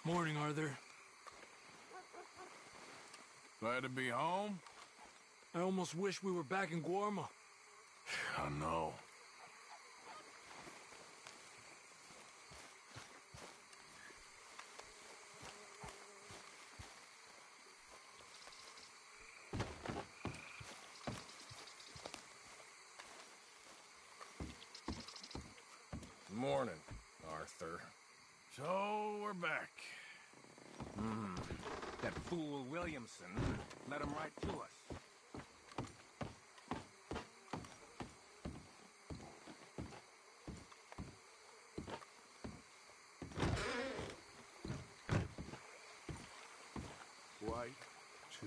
Morning, Arthur. Glad to be home? I almost wish we were back in Guarma. I know. Morning, Arthur. So, we're back. That fool Williamson led him right to us. White to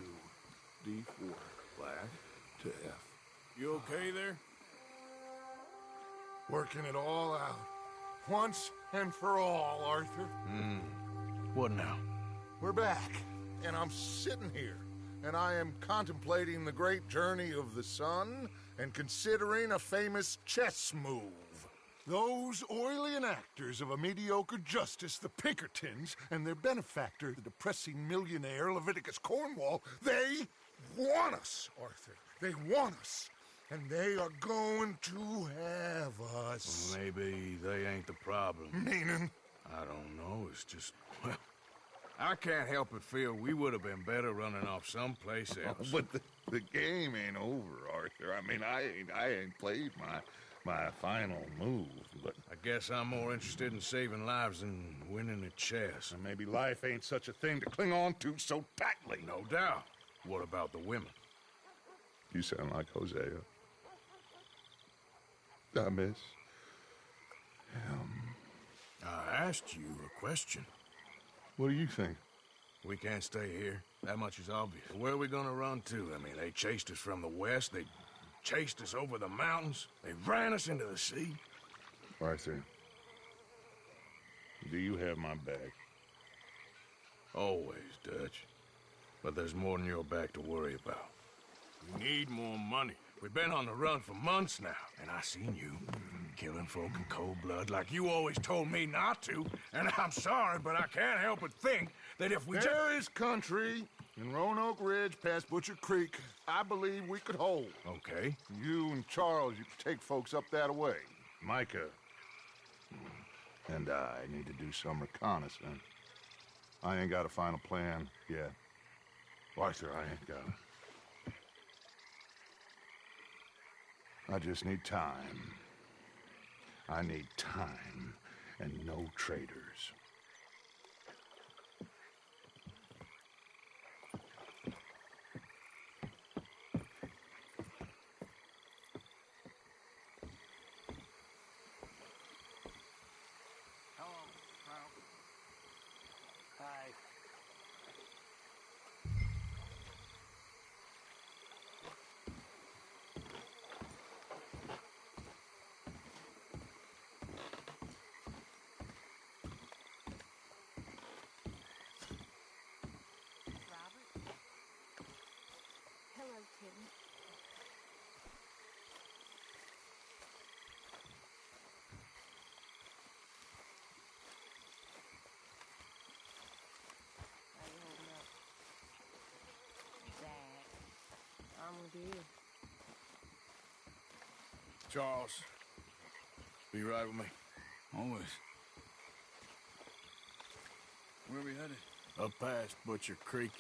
D4, black to F. You okay there? Working it all out. Once and for all, Arthur. What now? We're back, and I'm sitting here, and I am contemplating the great journey of the sun and considering a famous chess move. Those oily enactors of a mediocre justice, the Pinkertons, and their benefactor, the depressing millionaire Leviticus Cornwall, they want us, Arthur. They want us. And they are going to have us. Maybe they ain't the problem. Meaning? I don't know, it's just, well, I can't help but feel we would have been better running off someplace else. But the game ain't over, Arthur. I mean, I ain't played my final move, but... I guess I'm more interested in saving lives than winning a chess. And maybe life ain't such a thing to cling on to so tightly. No doubt. What about the women? You sound like Hosea. I miss him. I asked you a question. What do you think? We can't stay here. That much is obvious. Where are we gonna run to? I mean, they chased us from the west. They chased us over the mountains. They ran us into the sea. Arthur, do you have my back? Always, Dutch. But there's more than your back to worry about. We need more money. We've been on the run for months now, and I seen you killing folk in cold blood like you always told me not to. And I'm sorry, but I can't help but think that if we There is country in Roanoke Ridge past Butcher Creek I believe we could hold. Okay. You and Charles, you could take folks up that way. Micah and I need to do some reconnaissance. I ain't got a final plan yet. Arthur, I ain't got it. I just need time. I need time and no traitors. Hello, Ralph. Hi. Hello, Tim. How you holding up? Dad. I'm good. Charles, be right with me. Always. Where are we headed? Up past Butcher Creek.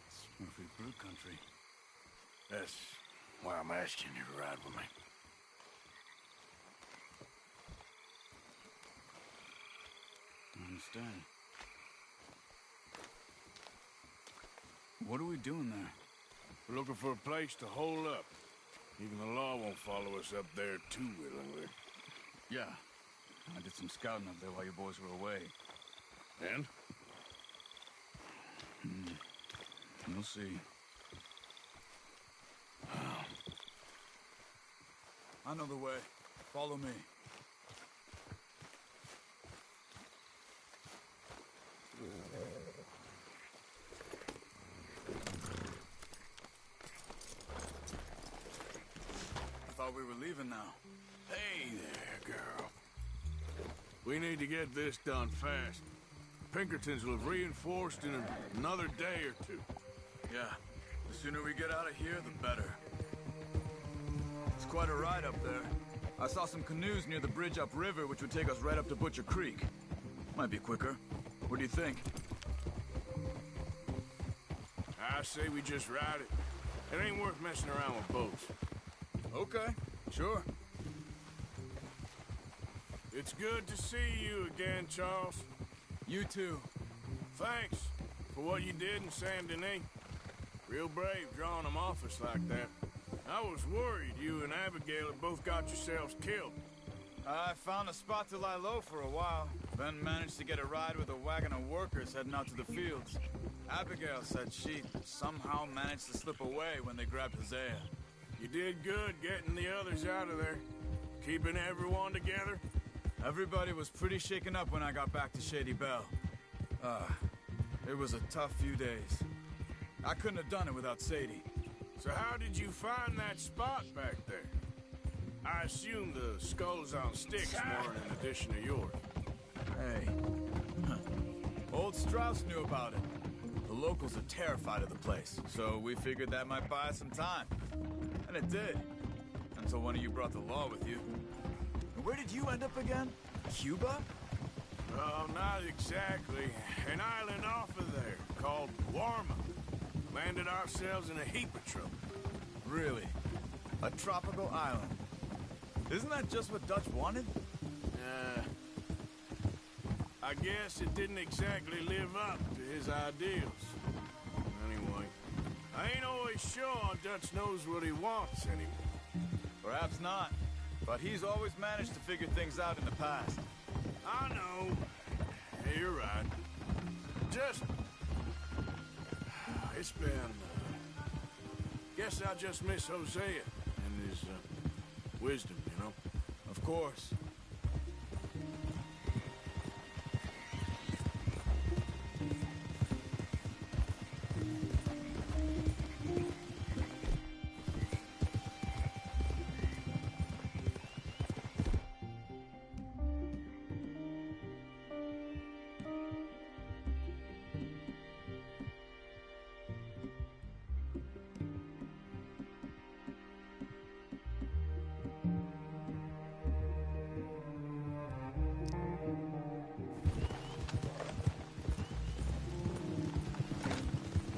It's Murphy Brook country. That's why I'm asking you to ride with me. I understand. What are we doing there? We're looking for a place to hole up. Even the law won't follow us up there too willingly. Yeah. I did some scouting up there while you boys were away. And? You'll see. I know the way. Follow me. we were leaving now. Hey there, girl. We need to get this done fast. Pinkertons will have reinforced in another day or two. Yeah, the sooner we get out of here, the better. It's quite a ride up there. I saw some canoes near the bridge upriver, which would take us right up to Butcher Creek. Might be quicker. What do you think? I say we just ride it. It ain't worth messing around with boats. Okay, sure. It's good to see you again, Charles. You too. Thanks for what you did in Saint Denis. Real brave drawing them off us like that. I was worried you and Abigail had both got yourselves killed. I found a spot to lie low for a while, then managed to get a ride with a wagon of workers heading out to the fields. Abigail said she somehow managed to slip away when they grabbed Hosea. You did good getting the others out of there. Keeping everyone together. Everybody was pretty shaken up when I got back to Shady Belle. It was a tough few days. I couldn't have done it without Sadie. So how did you find that spot back there? I assume the skulls on sticks weren't an addition of yours. Hey. Old Strauss knew about it. The locals are terrified of the place, so we figured that might buy us some time. And it did. Until one of you brought the law with you. Where did you end up again? Cuba? Oh, not exactly. An island off of there called Warma. Landed ourselves in a heap of trouble. Really? A tropical island? Isn't that just what Dutch wanted? I guess it didn't exactly live up to his ideals. Anyway, I ain't always sure Dutch knows what he wants anymore. Perhaps not. But he's always managed to figure things out in the past. I know. Yeah, you're right. Just... It's been... Guess I just miss Hosea and his wisdom, you know? Of course.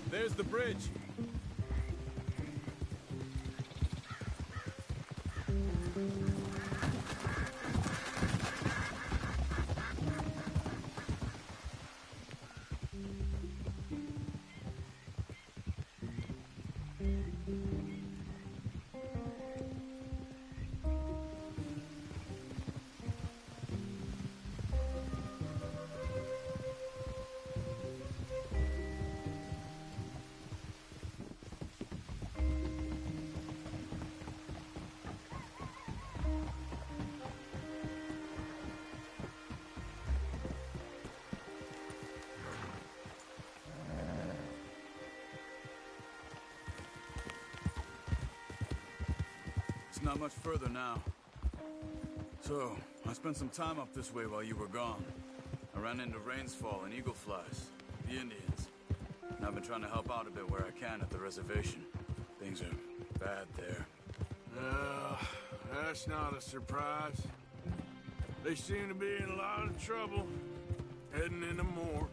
There's the bridge. Not much further now. So, I spent some time up this way while you were gone. I ran into Rainsfall and Eagle Flies, the Indians. And I've been trying to help out a bit where I can at the reservation. Things are bad there. That's not a surprise. They seem to be in a lot of trouble, heading into more.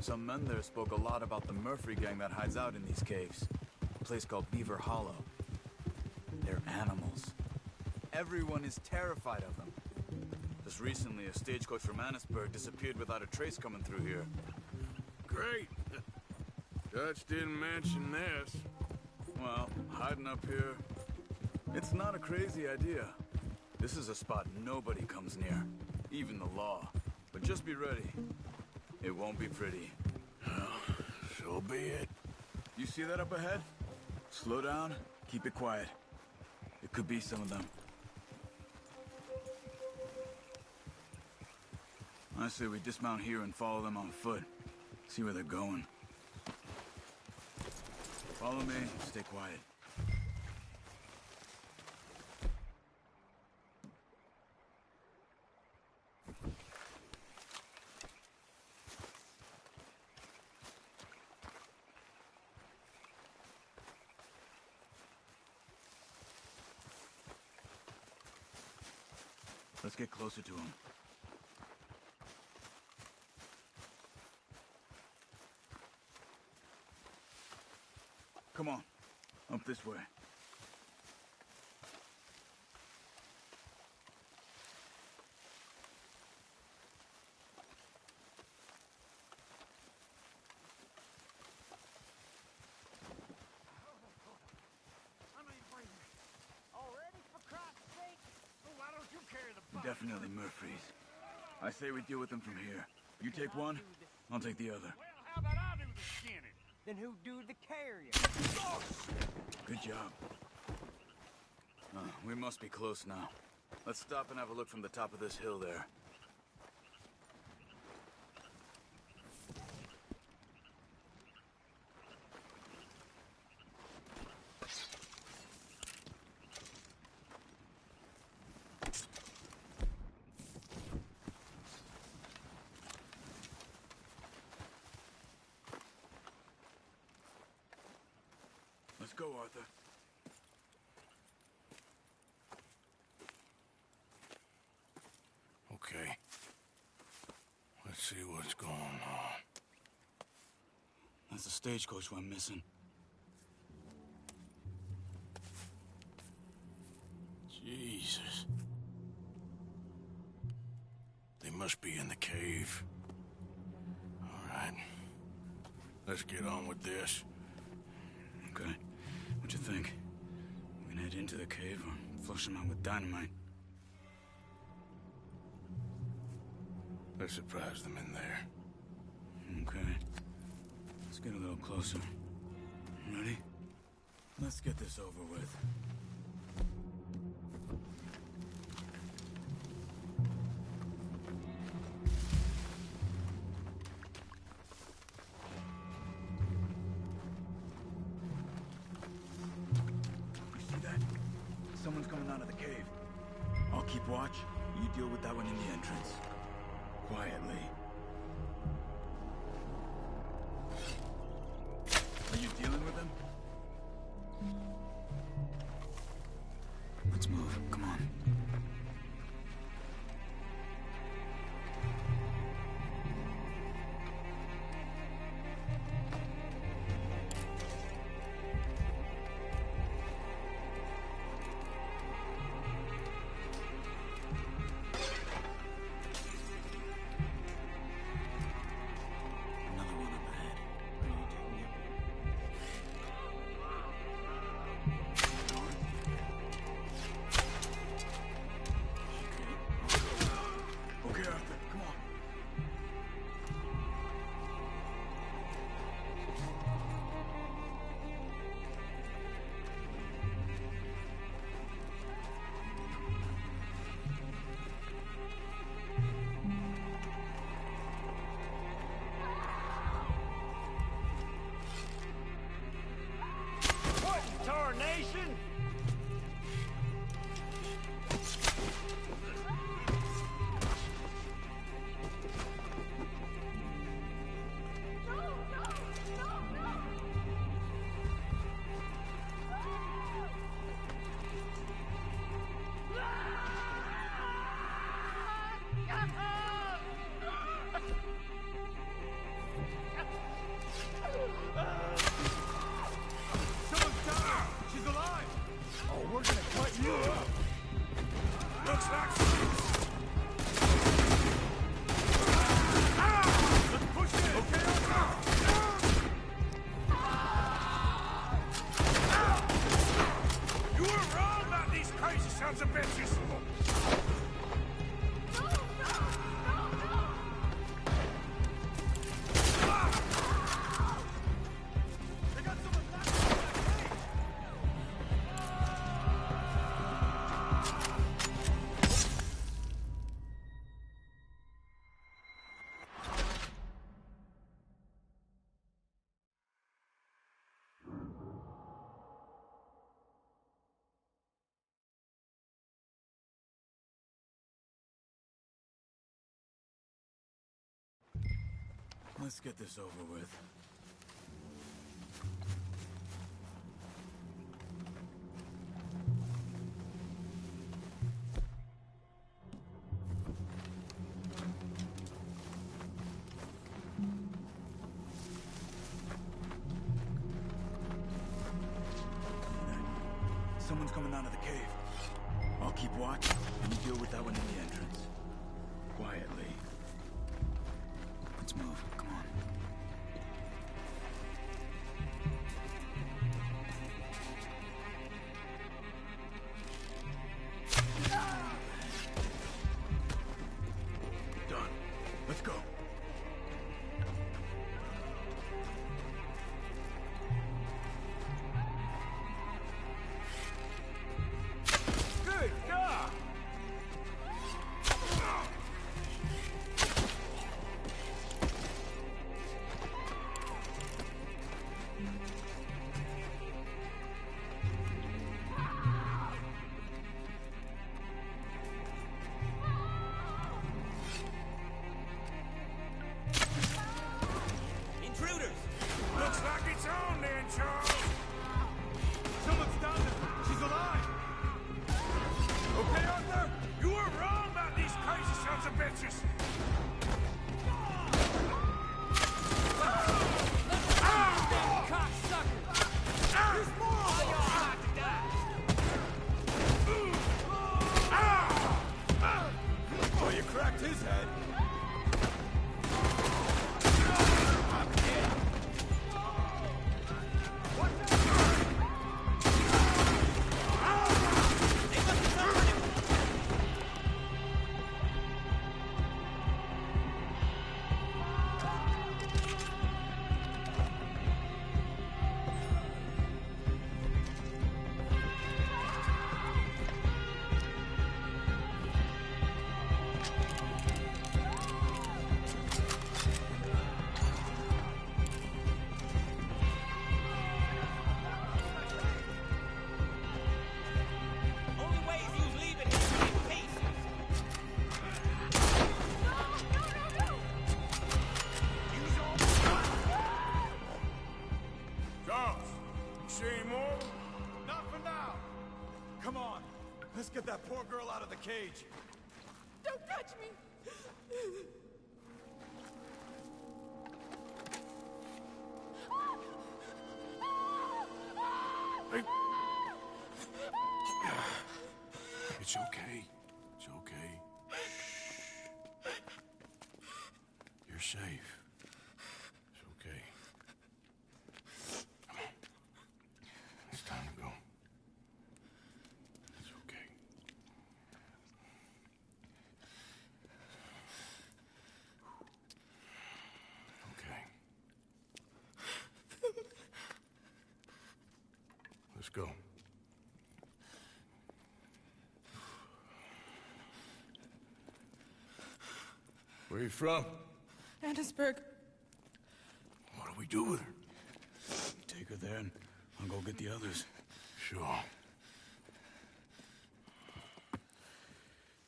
Some men there spoke a lot about the Murphy gang that hides out in these caves. A place called Beaver Hollow. They're animals. Everyone is terrified of them. Just recently, a stagecoach from Annisburg disappeared without a trace coming through here. Great. Dutch didn't mention this. Well, hiding up here, it's not a crazy idea. This is a spot nobody comes near, even the law. But just be ready. It won't be pretty. So be it. You see that up ahead? Slow down, keep it quiet. It could be some of them. I say we dismount here and follow them on foot. See where they're going. Follow me, stay quiet. Let's get closer to him. Come on. Up this way. Definitely Murphy's. I say we deal with them from here. You take one, I'll take the other. Well, how about I do the skinning? Then who do the carrying? Good job. We must be close now. Let's stop and have a look from the top of this hill there. Let's go, Arthur. Okay. Let's see what's going on. That's the stagecoach we're missing. Jesus. They must be in the cave. All right. Let's get on with this. Okay. What you think? We can head into the cave or flush them out with dynamite. Let's surprise them in there. Okay. Let's get a little closer. Ready? Let's get this over with. You see that? Someone's coming out of the cave. I'll keep watch. You deal with that one in the entrance. Quietly. Are you dealing with him? Let's move. Come on. Another one up ahead. Are you taking it? Okay, Arthur, come on. What in tarnation? Someone's down! She's alive! Oh, we're gonna cut you up! Looks like let's push in! Okay, you were wrong about these crazy sons of bitches! They got someone back in the cave! Let's get this over with. someone's coming out of the cave. I'll keep watch, and you deal with that one in the entrance. Quietly. Let's move. Come on. Done. Let's go. Good God! Intruders! Looks like it's on then, Charles. Someone's down there! She's alive! Okay, Arthur? You were wrong about these crazy sons of bitches. There's more of them! Y'all about to die! Oh, you cracked his head. Only way is you leaving him in pieces. Charles, you see any more? Not for now. Come on. Let's get that poor girl out of the cage. Don't touch me! Hey. It's okay. It's okay. Shh. You're safe. It's okay. Come on. It's time to go. It's okay. Okay. Let's go. Where are you from? Annisburg. What do we do with her? Take her there, and I'll go get the others. Sure.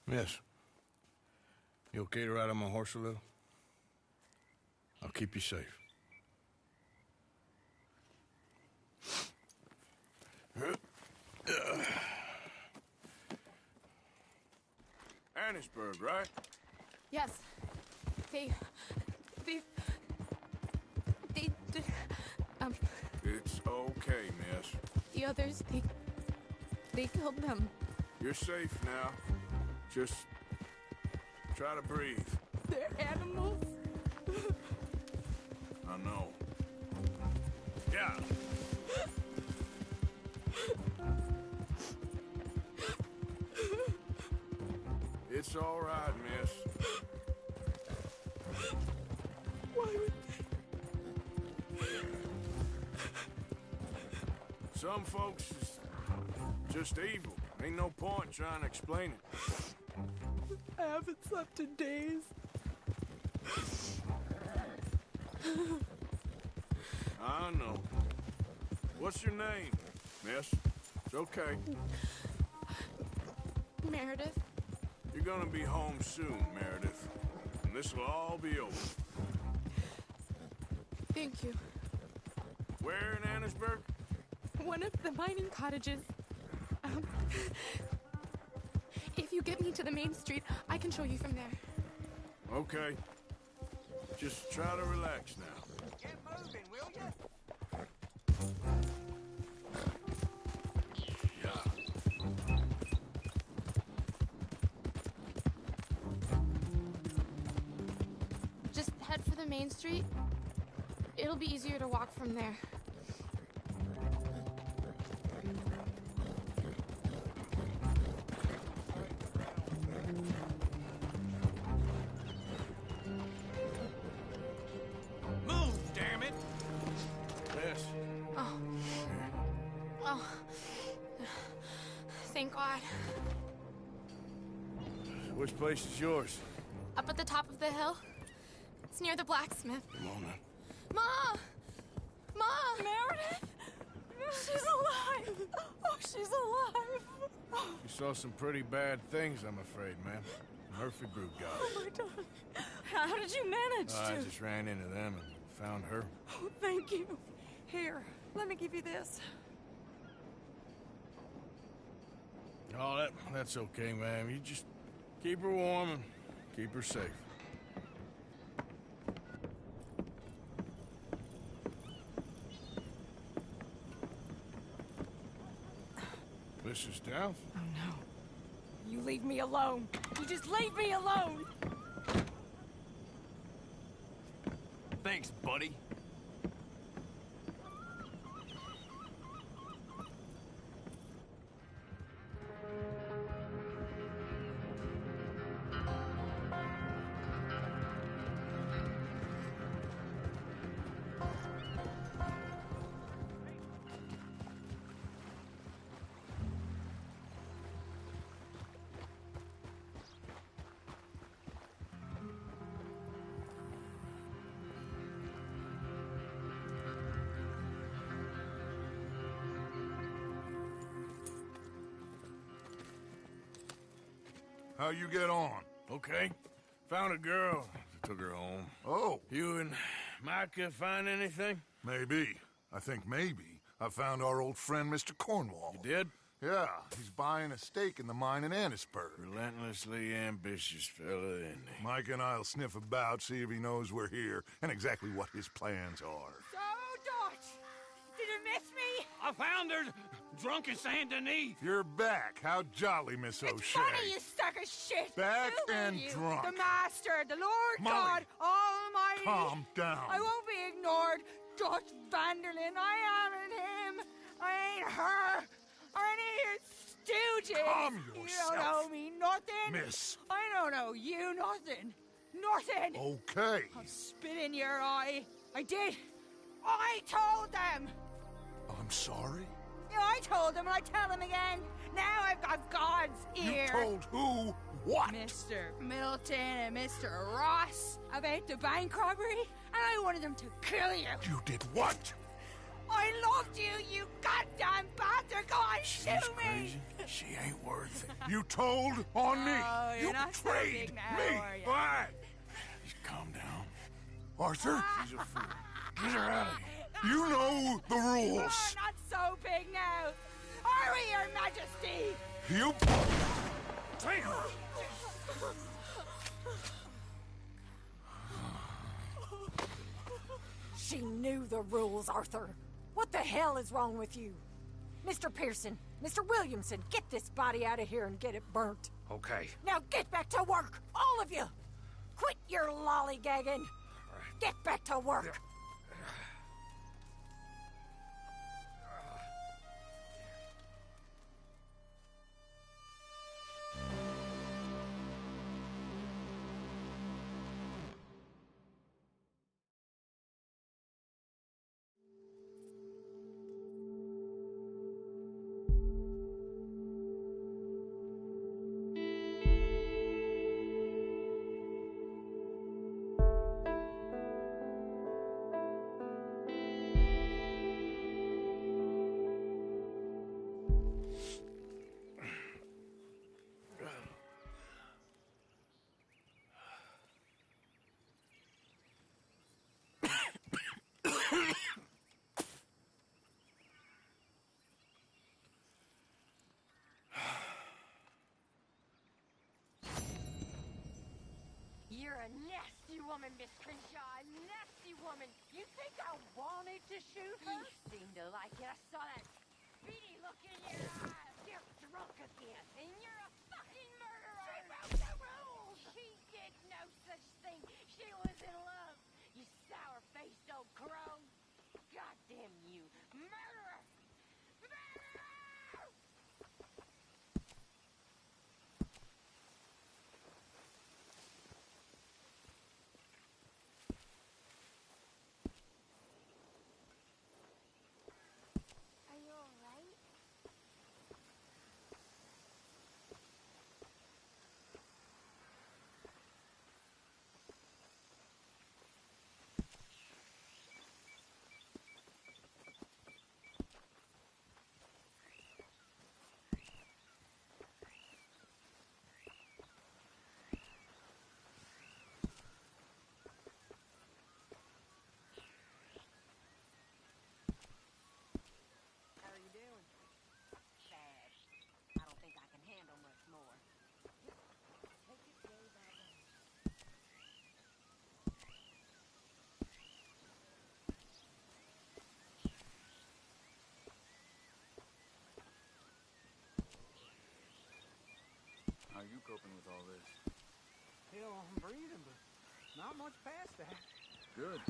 Miss, you okay to ride on my horse a little? I'll keep you safe. Annisburg, right? Yes. They... It's okay, miss. The others, they killed them. You're safe now. Just try to breathe. They're animals. I know. Yeah. It's all right, miss. Why would Some folks is just evil. Ain't no point trying to explain it. I haven't slept in days. I know. What's your name, miss? It's okay. Meredith. You're gonna be home soon, Meredith. And this will all be over. Thank you. Where in Annisburg? One of the mining cottages. If you get me to the main street, I can show you from there. Okay. Just try to relax now. Get moving, will you? Yeah. the main street. It'll be easier to walk from there. Move, damn it! Yes. Oh. Oh. Thank God. Which place is yours? Up at the top of the hill. It's near the blacksmith. Come on now. Ma! Ma! Meredith? She's alive! Oh, she's alive! You saw some pretty bad things, I'm afraid, ma'am. Murphy group got Oh, it. my darling. How did you manage I to... just ran into them and found her. Oh, thank you. Here, let me give you this. Oh, that's okay, ma'am. You just keep her warm and keep her safe. Mrs. Downs? Oh, no. You leave me alone. You just leave me alone. Thanks, buddy. How you get on? Okay. Found a girl. Took her home. Oh, You and Micah find anything? maybe. I think maybe. I found our old friend, Mr. Cornwall. You did? Yeah, he's buying a stake in the mine in Annisburg. Relentlessly ambitious fella, isn't he? Mike and I'll sniff about, see if he knows we're here, and exactly what his plans are. So, Dutch, did you miss me? I found her drunk in Saint Denis. You're back. How jolly, Miss It's O'Shea. funny, you suck of shit. Back Who are and you? drunk. The Master, the Lord Molly. God Almighty. Calm down. I won't be ignored. Dutch Vanderlyn, I am him. I ain't her. Or any of your stooges. Calm You yourself. don't know me nothing. Miss. I don't know you nothing. Nothing. Okay. I'll spit in your eye. I did. I told them. I'm sorry? Yeah, I told them and I tell them again. Now I've got God's ear. You told who what? Mr. Middleton and Mr. Ross about the bank robbery, and I wanted them to kill you. You did what? I loved you, you goddamn bastard! Go on, She's shoot me! crazy. She ain't worth it. You told on me. Oh, you're You not so betrayed big now, me. are you? Why? Just calm down. Arthur, She's a fool. Get her out of here. you know the You're rules. not so big now. Are we, Your Majesty? You... She knew the rules, Arthur. What the hell is wrong with you? Mr. Pearson, Mr. Williamson, get this body out of here and get it burnt. Okay. Now get back to work, all of you! Quit your lollygagging! Get back to work! You're a nasty woman, Miss Crenshaw. A nasty woman. You think I wanted to shoot her? You seem to like it. I saw that beady look in your eyes. You're drunk again. And you're a fucking murderer. She broke the rules. She did no such thing. She was in love. You old crow. Goddamn you. Murderer! Murderer! Are you alright? How are you doing? Sad. I don't think I can handle much more. Just take it day by day. How are you coping with all this? Hell, I'm breathing, but not much past that. Good.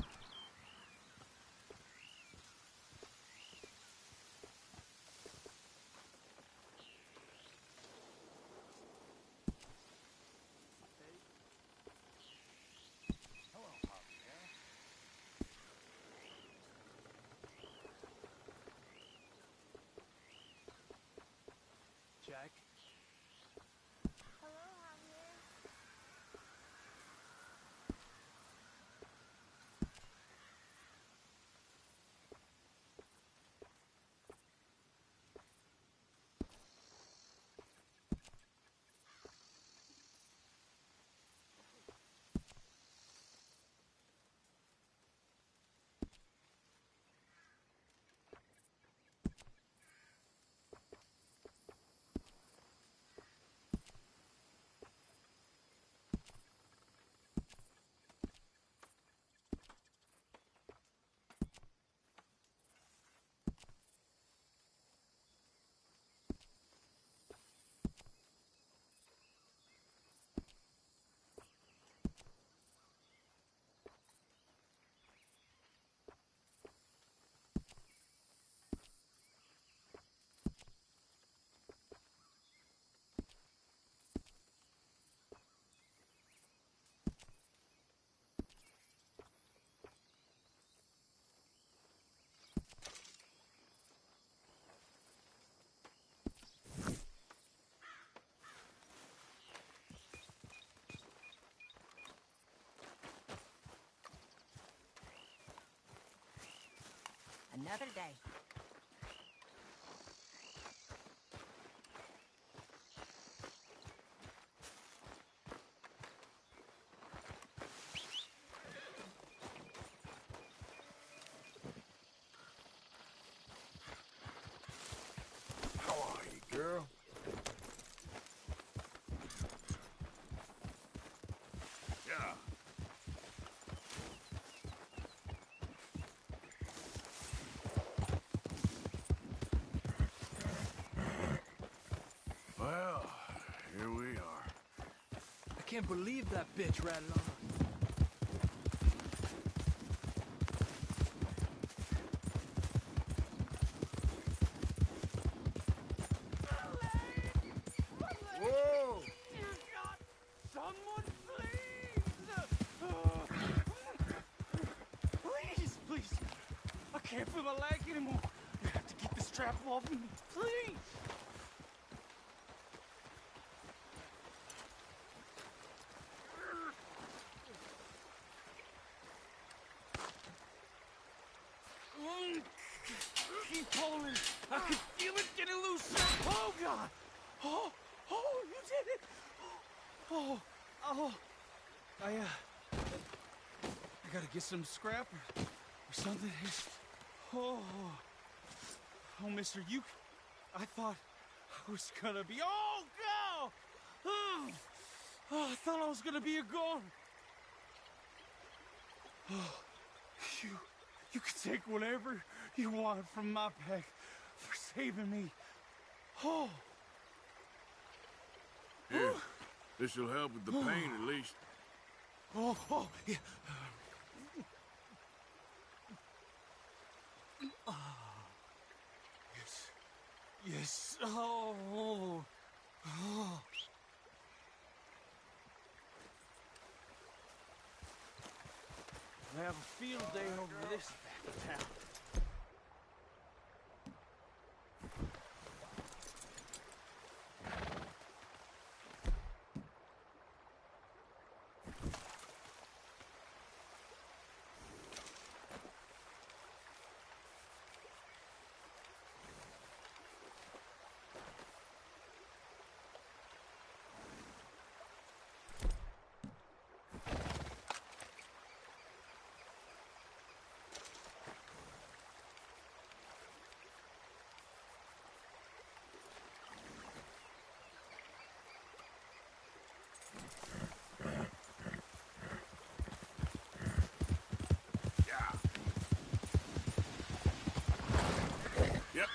Hello, Javier. Jack. Hello, Javier. Another day. How are you, girl? Yeah. Well, here we are. I can't believe that bitch rattled on. Whoa! Someone please! Please! I can't feel my leg anymore. You have to get the strap off me, please! Keep pulling. I can feel it getting looser. Oh, God! Oh, you did it! I gotta get some scrap or something. Oh, mister, I thought I was gonna be, I thought I was gonna be a goner. Oh, you can take whatever you want from my pack for saving me. Oh. Here, this'll help with the pain at least. Yeah. this. Oh. They have a field day over this back of town. Yep.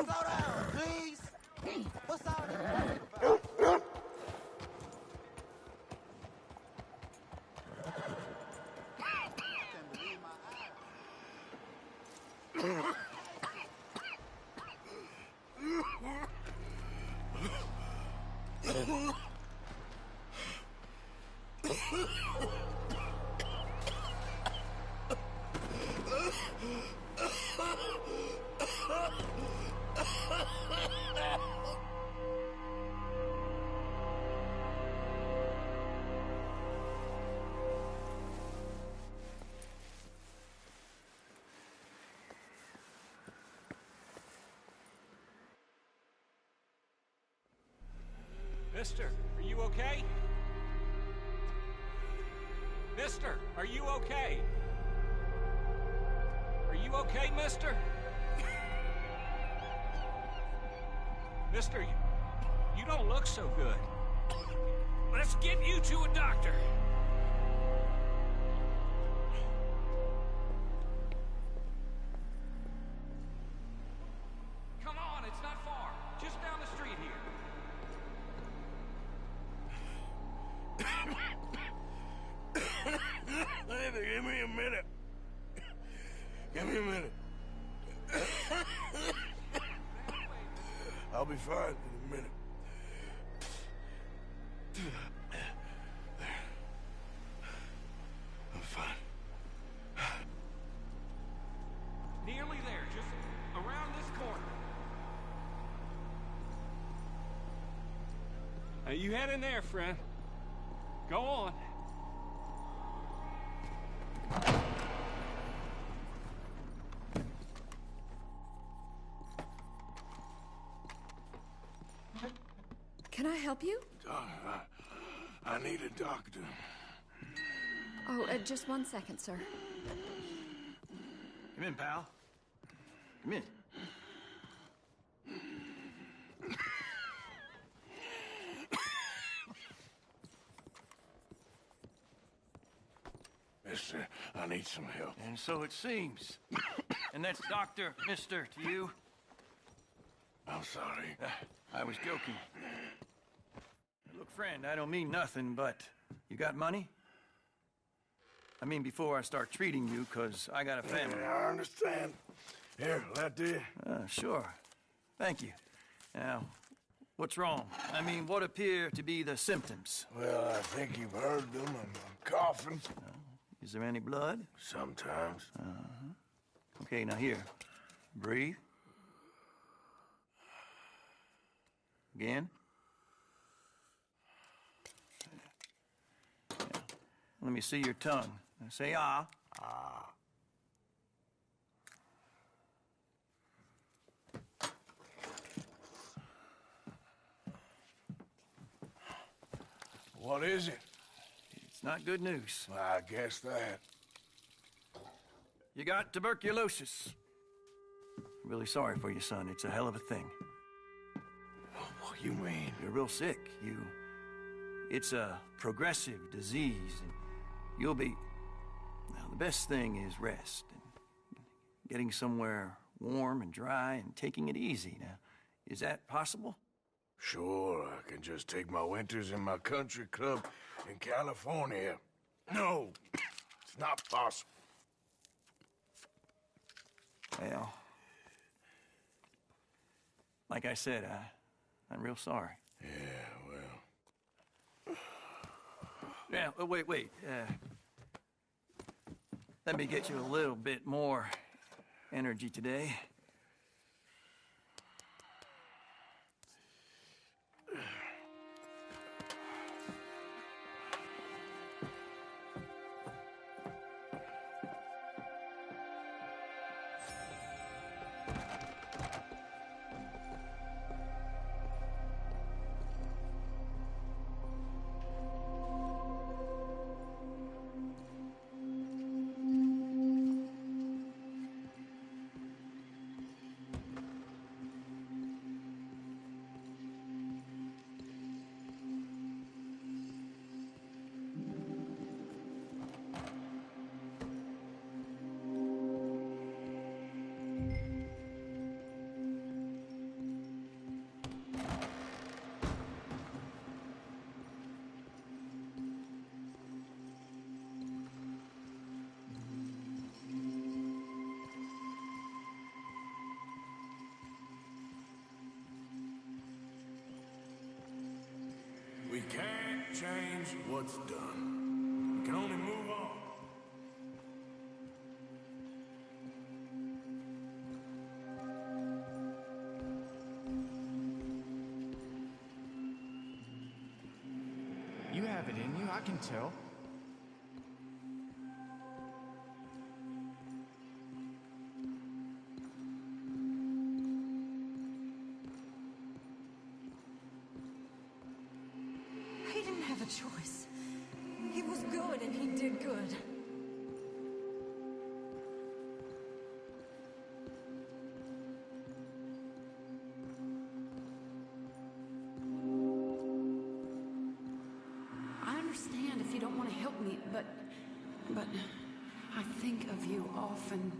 Slow down, please. What's all this fussing about? I can't believe my eyes. Mister, are you okay? Mister, are you okay? Are you okay, mister? Mister, you don't look so good. Let's get you to a doctor. Come on, it's not far. Just down the street here. Give me a minute. Give me a minute. I'll be fine in a minute. I'm fine. Nearly there, just around this corner. Now you head in there, friend. Go on. Can I help you? I need a doctor. Oh, just 1 second, sir. Come in, pal. Come in. Mister, I need some help. And so it seems. And that's Dr. Mister to you? I'm sorry. I was joking. Look, friend, I don't mean nothing, but you got money? I mean, before I start treating you, 'cause I got a family. Yeah, I understand. Here, that do? Sure. Thank you. Now, what's wrong? I mean, what appear to be the symptoms? Well, I think you've heard them. I'm coughing. Is there any blood? Sometimes. Okay, now here. Breathe. Again. Yeah. Let me see your tongue. Now say ah. Ah. What is it? It's not good news. I guess that. You got tuberculosis. I'm really sorry for you, son. It's a hell of a thing. What you mean? You're real sick. It's a progressive disease, and you'll be... Now, the best thing is rest, and getting somewhere warm and dry, and taking it easy. Now, is that possible? Sure, I can just take my winters in my country club in California. No, it's not possible. Well, like I said, I'm real sorry. Yeah, well... Yeah, wait. Let me get you a little bit more energy today. We can't change what's done. We can only move on. You have it in you, I can tell. good. I understand if you don't want to help me, but I think of you often.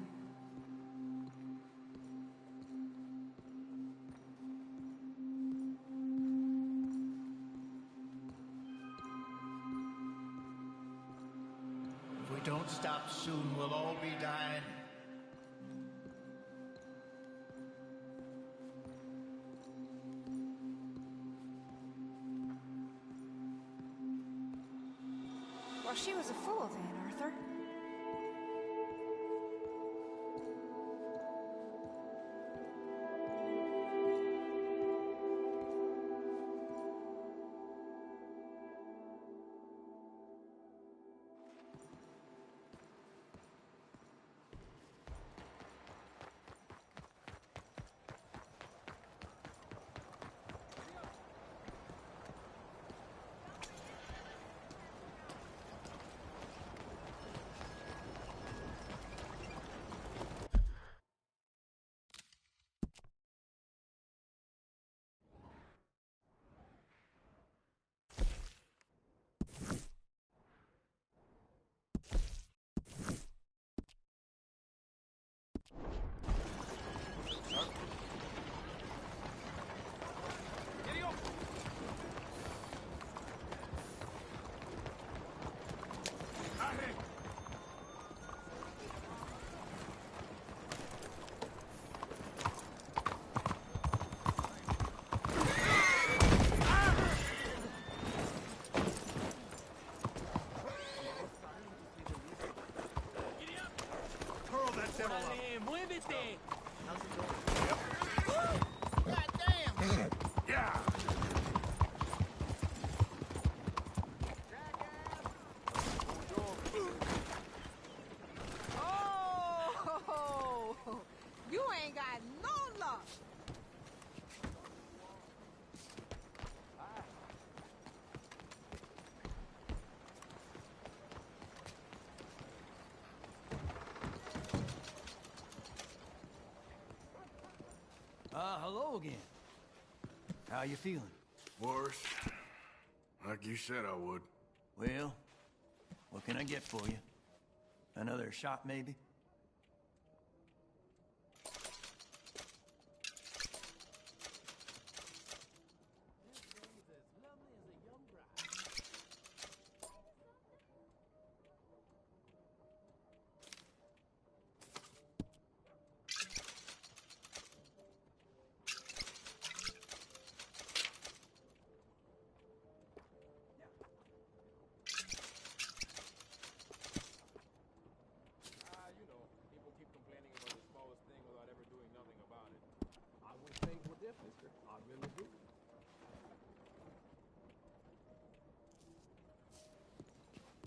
If we don't stop soon, we'll all be dying. Well, she was a fool then, Arthur. ¡Órale, muévete! Oh, you ain't got no luck. Hello again. How you feeling? Worse. Like you said I would. Well, what can I get for you? Another shot, maybe?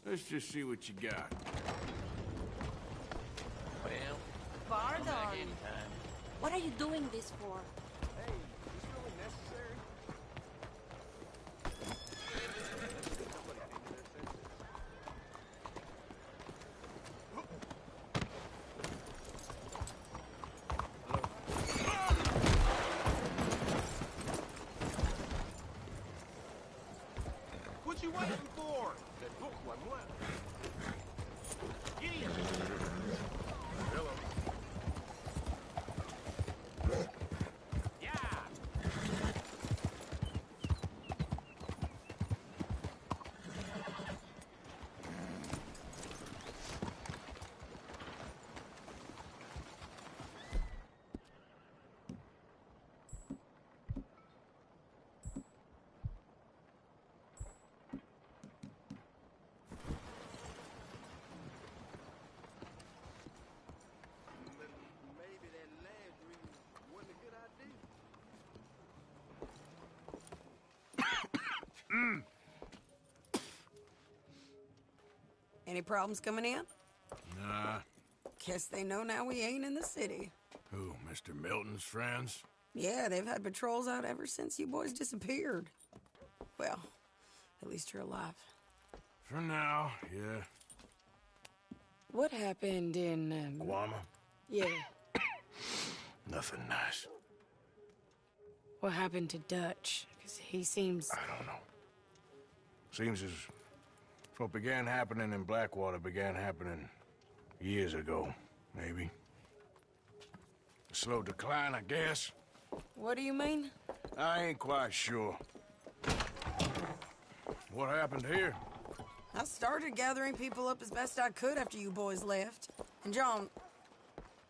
Let's just see what you got. Well, Pardon. come back anytime. What are you doing this for? Hey, is this really necessary? What you waiting for? That book wasn't left. Hello. Yeah. Maybe that last read wasn't a good idea. Any problems coming in? Nah. Guess they know now we ain't in the city. Who, Mr. Milton's friends? Yeah, they've had patrols out ever since you boys disappeared. Well, at least you're alive. For now, yeah. What happened in, Guama? Yeah. Nothing nice. What happened to Dutch? Because he seems... I don't know. Seems as what began happening in Blackwater began happening years ago, maybe. A slow decline, I guess. What do you mean? I ain't quite sure. What happened here? I started gathering people up as best I could after you boys left. And John,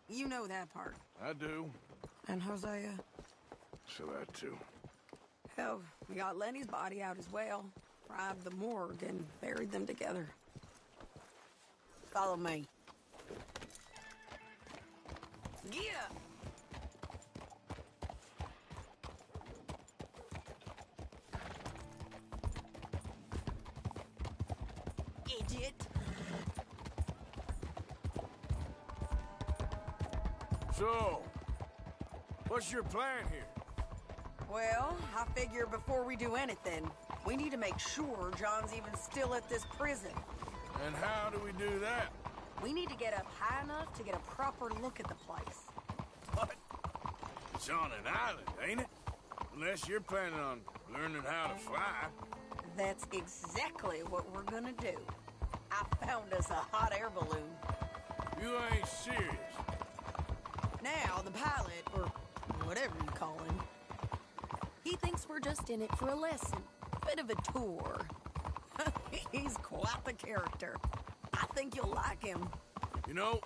you know that part. I do. And Hosea? So that too. Hell, we got Lenny's body out as well. Robbed the morgue and buried them together. Follow me. Yeah! Idiot! So, what's your plan here? Well, I figure before we do anything, we need to make sure John's even still at this prison. And how do we do that? We need to get up high enough to get a proper look at the place. What? It's on an island, ain't it? Unless you're planning on learning how to fly. That's exactly what we're gonna do. I found us a hot air balloon. You ain't serious. Now, the pilot, or whatever you call him, he thinks we're just in it for a lesson. Bit of a tour. He's quite the character. I think you'll like him. You know,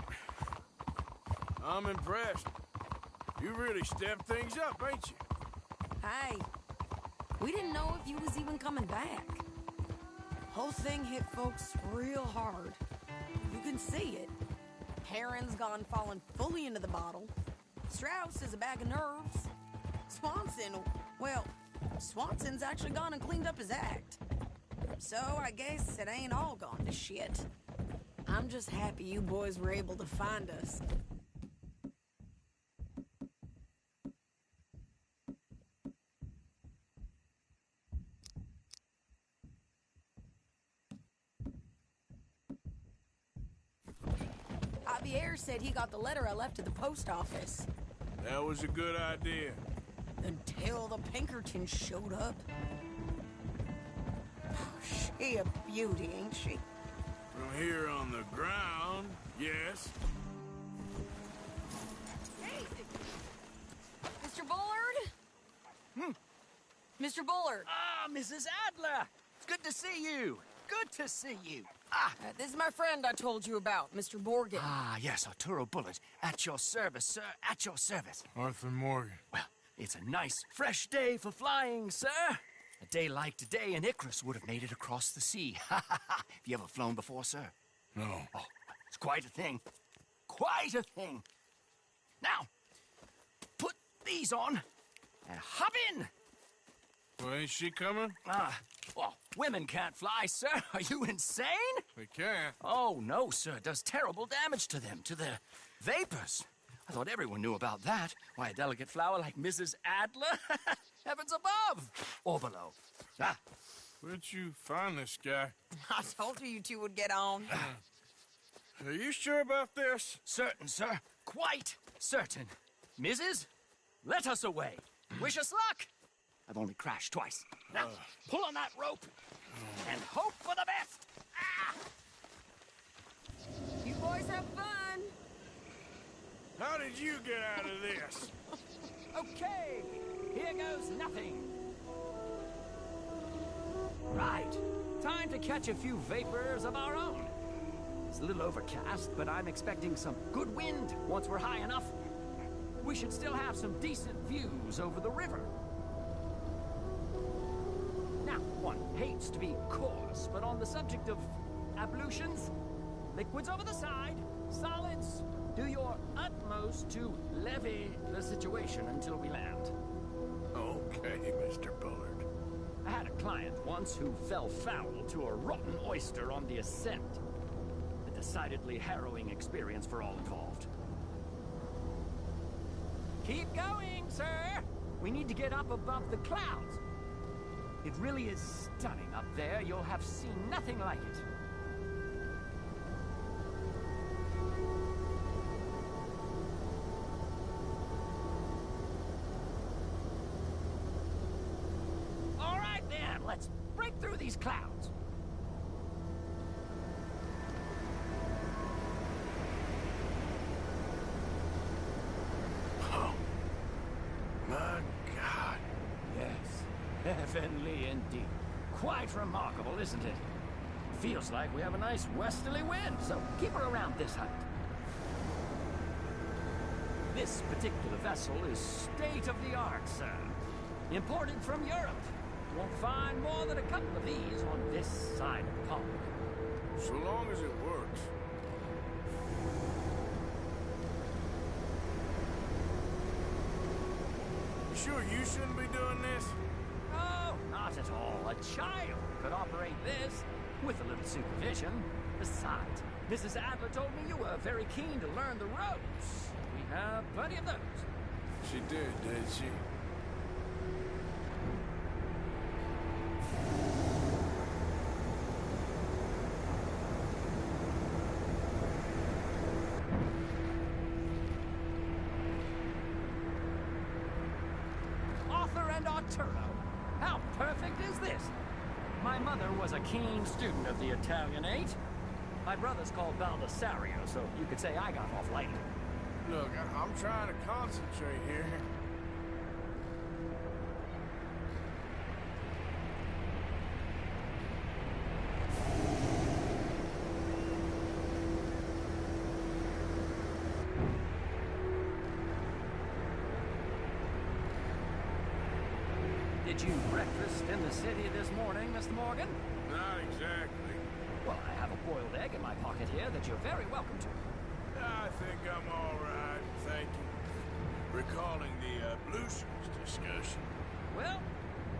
I'm impressed. You really stepped things up, ain't you? Hey, we didn't know if you was even coming back. Whole thing hit folks real hard. You can see it. Heron's gone falling fully into the bottle. Strauss is a bag of nerves. Swanson's actually gone and cleaned up his act. So I guess it ain't all gone to shit. I'm just happy you boys were able to find us. Javier said he got the letter I left at the post office. That was a good idea. Until the Pinkertons showed up. She a beauty, ain't she? From here on the ground, yes. Hey! Mr. Bullard? Mr. Bullard! Ah, Mrs. Adler! It's good to see you. Good to see you. This is my friend I told you about, Mr. Morgan. Ah, yes, Arturo Bullard. At your service, sir. At your service. Arthur Morgan. Well, it's a nice, fresh day for flying, sir. A day like today, an Icarus would have made it across the sea. Have you ever flown before, sir? No. Oh, it's quite a thing. Quite a thing. Now, put these on and hop in. Well, ain't she coming? Well, women can't fly, sir. Are you insane? They can't. Oh, no, sir. It does terrible damage to them, to their vapors. I thought everyone knew about that. Why, a delicate flower like Mrs. Adler? Heavens above! Or below. Where'd you find this guy? I told you two would get on. Are you sure about this? Certain, sir. Quite certain. Mrs., let us away. Wish us luck. I've only crashed twice. Now, pull on that rope and hope for the best. You boys have fun. How did you get out of this? Okay, here goes nothing. Right, time to catch a few vapors of our own. It's a little overcast, but I'm expecting some good wind once we're high enough. We should still have some decent views over the river. Now, one hates to be coarse, but on the subject of ablutions, liquids over the side, solids, do your utmost to levy the situation until we land. Okay, Mr. Bullard. I had a client once who fell foul to a rotten oyster on the ascent. A decidedly harrowing experience for all involved. Keep going, sir! We need to get up above the clouds. It really is stunning up there. You'll have seen nothing like it. let's break through these clouds. Oh. My God. Yes, heavenly indeed. Quite remarkable, isn't it? Feels like we have a nice westerly wind, so keep her around this height. This particular vessel is state-of-the-art, sir. Imported from Europe. Won't find more than a couple of these on this side of the pond. So long as it works. You sure you shouldn't be doing this? Oh, not at all. A child could operate this with a little supervision. Besides, Mrs. Adler told me you were very keen to learn the ropes. We have plenty of those. She did she? Arthur and Arturo. How perfect is this? My mother was a keen student of the Italian H.A.T.E. My brother's called Baldessario, so you could say I got off lightly. Look, I'm trying to concentrate here. Did you breakfast in the city this morning, Mr. Morgan? Not exactly. Well, I have a boiled egg in my pocket here that you're very welcome to. I think I'm all right, thank you. Recalling the ablutions discussion. Well,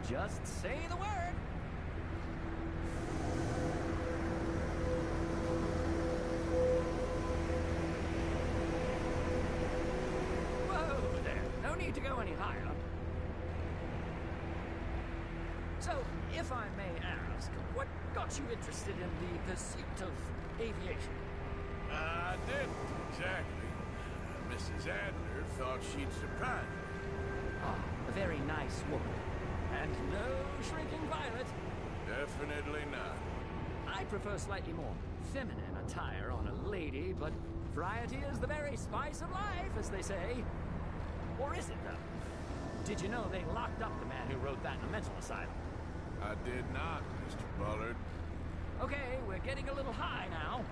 just say the word. Whoa there, no need to go any higher. So, if I may ask, what got you interested in the pursuit of aviation? I didn't, exactly. Mrs. Adler thought she'd surprise me. Ah, a very nice woman. And no shrinking violet. Definitely not. I prefer slightly more feminine attire on a lady, but variety is the very spice of life, as they say. Or is it, though? Did you know they locked up the man who wrote that in a mental asylum? I did not, Mr. Bullard. Okay, we're getting a little high now.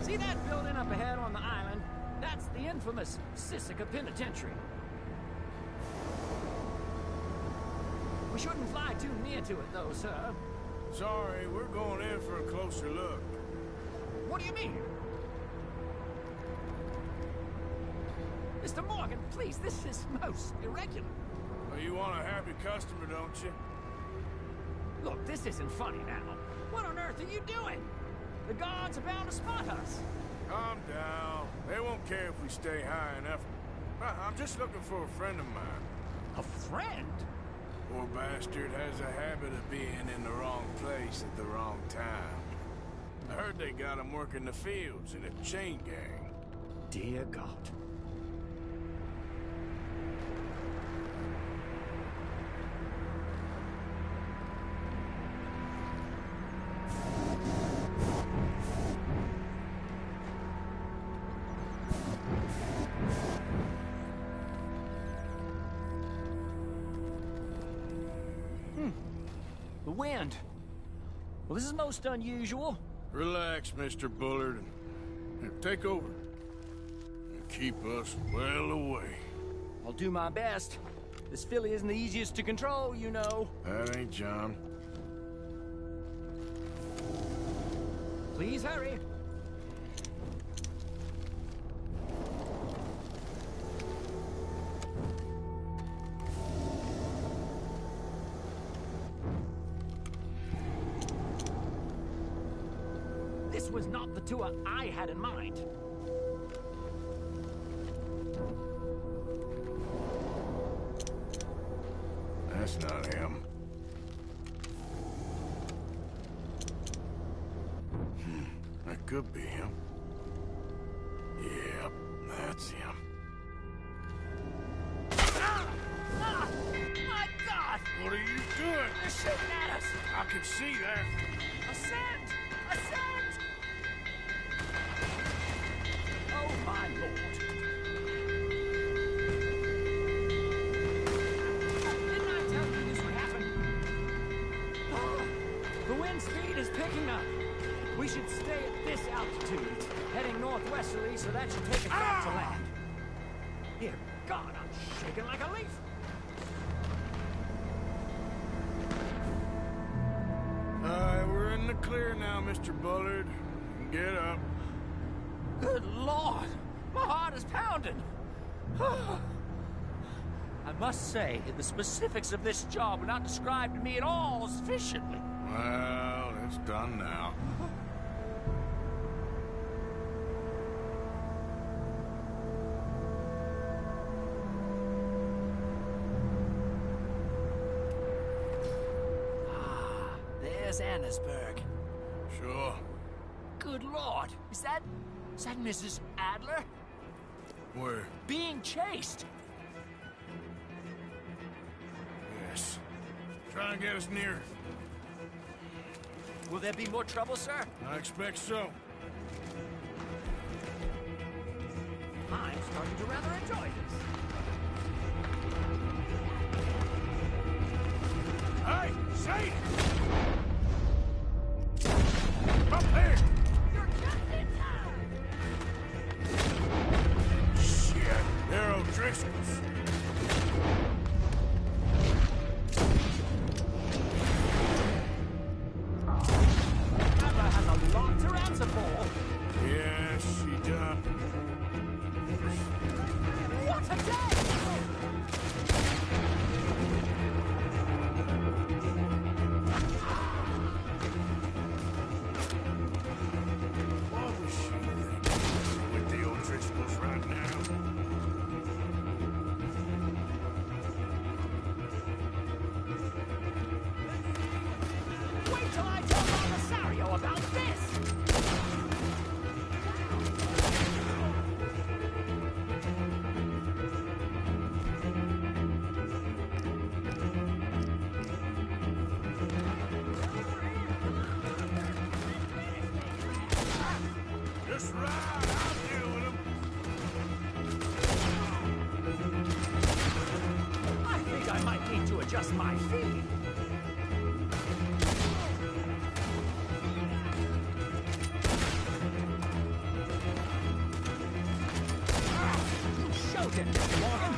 See that building up ahead on the island? That's the infamous Sisika Penitentiary. We shouldn't fly too near to it, though, sir. Sorry, we're going in for a closer look. What do you mean? Mr. Morgan, please, this is most irregular. Well, you want a happy customer, don't you? Look, this isn't funny now. What on earth are you doing? The guards are bound to spot us. Calm down. They won't care if we stay high enough. I'm just looking for a friend of mine. A friend? Poor bastard has a habit of being in the wrong place at the wrong time. I heard they got him working the fields in a chain gang. Dear God. The wind. Well, this is most unusual. Relax, Mr. Bullard. Here, take over. And keep us well away. I'll do my best. This filly isn't the easiest to control, you know. That ain't John. Please hurry. This was not the tour I had in mind. That's not him. That could be him. Yep, that's him. shooting at us! I can see that. Ascend! Ascend! Oh, my lord. Didn't I tell you this would happen? The wind speed is picking up. We should stay at this altitude. It's heading northwesterly, so that should take us back to land. Dear God, I'm shaking like a leaf. We're in the clear now, Mr. Bullard. Get up. Good Lord, my heart is pounding. I must say, the specifics of this job were not described to me at all sufficiently. Well, it's done now. There's Annesburg. Sure. Good Lord, is that Mrs. Adler? Where? Being chased. Yes. Try and get us near. Will there be more trouble, sir? I expect so. I'm starting to rather enjoy this. Hey, Sadie! Up here! You're just in time! Shit, they're O'Driscoll's. Adler has a lot to answer for. Yes, she does. What a day! What was she thinking with the O'Driscolls right now? Wait till I tell Don Rosario about this! Just right, I'll deal with him. I think I might need to adjust my feed. Show him, Mr. Morgan.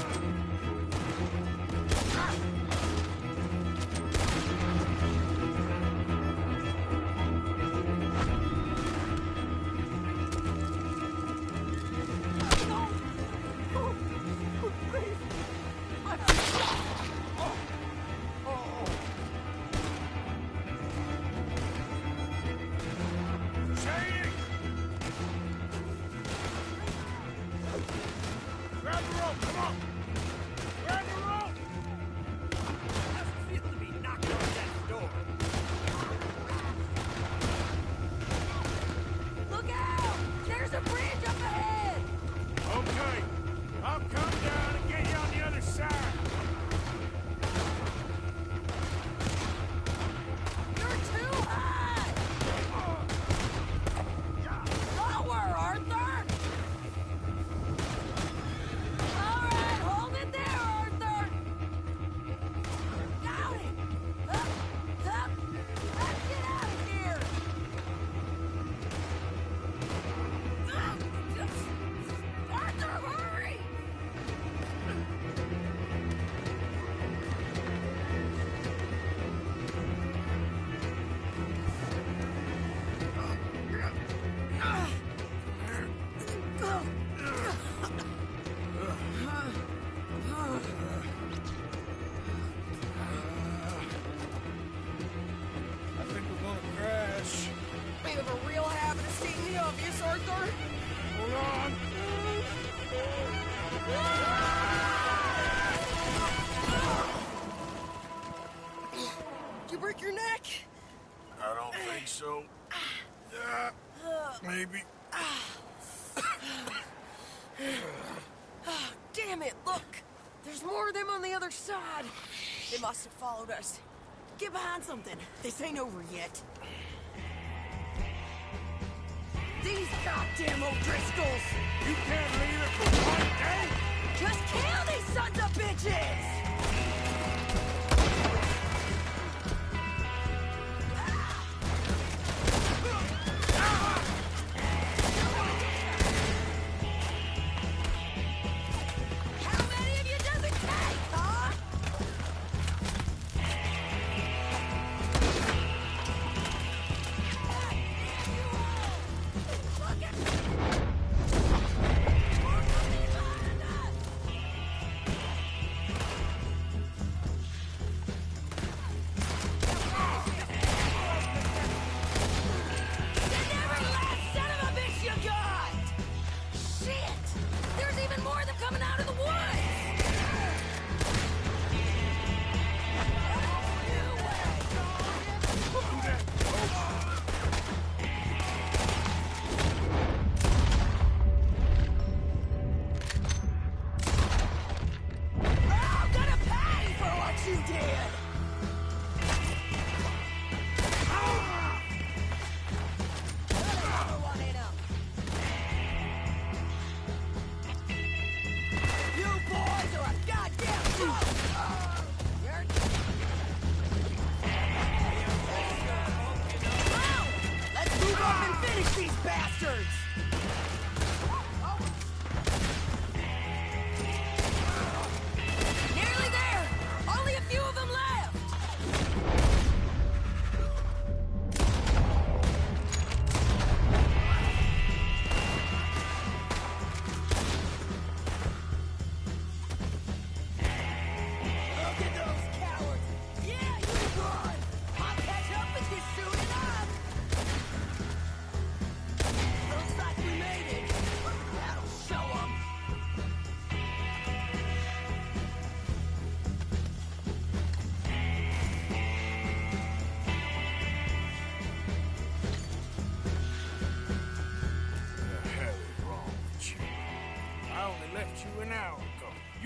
Sadie! Grab the rope, come on! Grab the rope! How's it feel to be knocked on that door? Look out! There's a bridge up ahead! Okay, I'll come down and get you on the other side. You're too high! Lower, Arthur! All right, hold it there, Arthur! Got it! Up! Let's get out of here! Arthur, hurry! I think we're gonna crash. You have a real habit of seeing the obvious, Arthur. Hold on. Did you break your neck? I don't think so. Maybe. Damn it, look! There's more of them on the other side. They must have followed us. get behind something. This ain't over yet. These goddamn O'Driscolls! You can't leave it for one day? Just kill these sons of bitches! How many of you does it take, huh?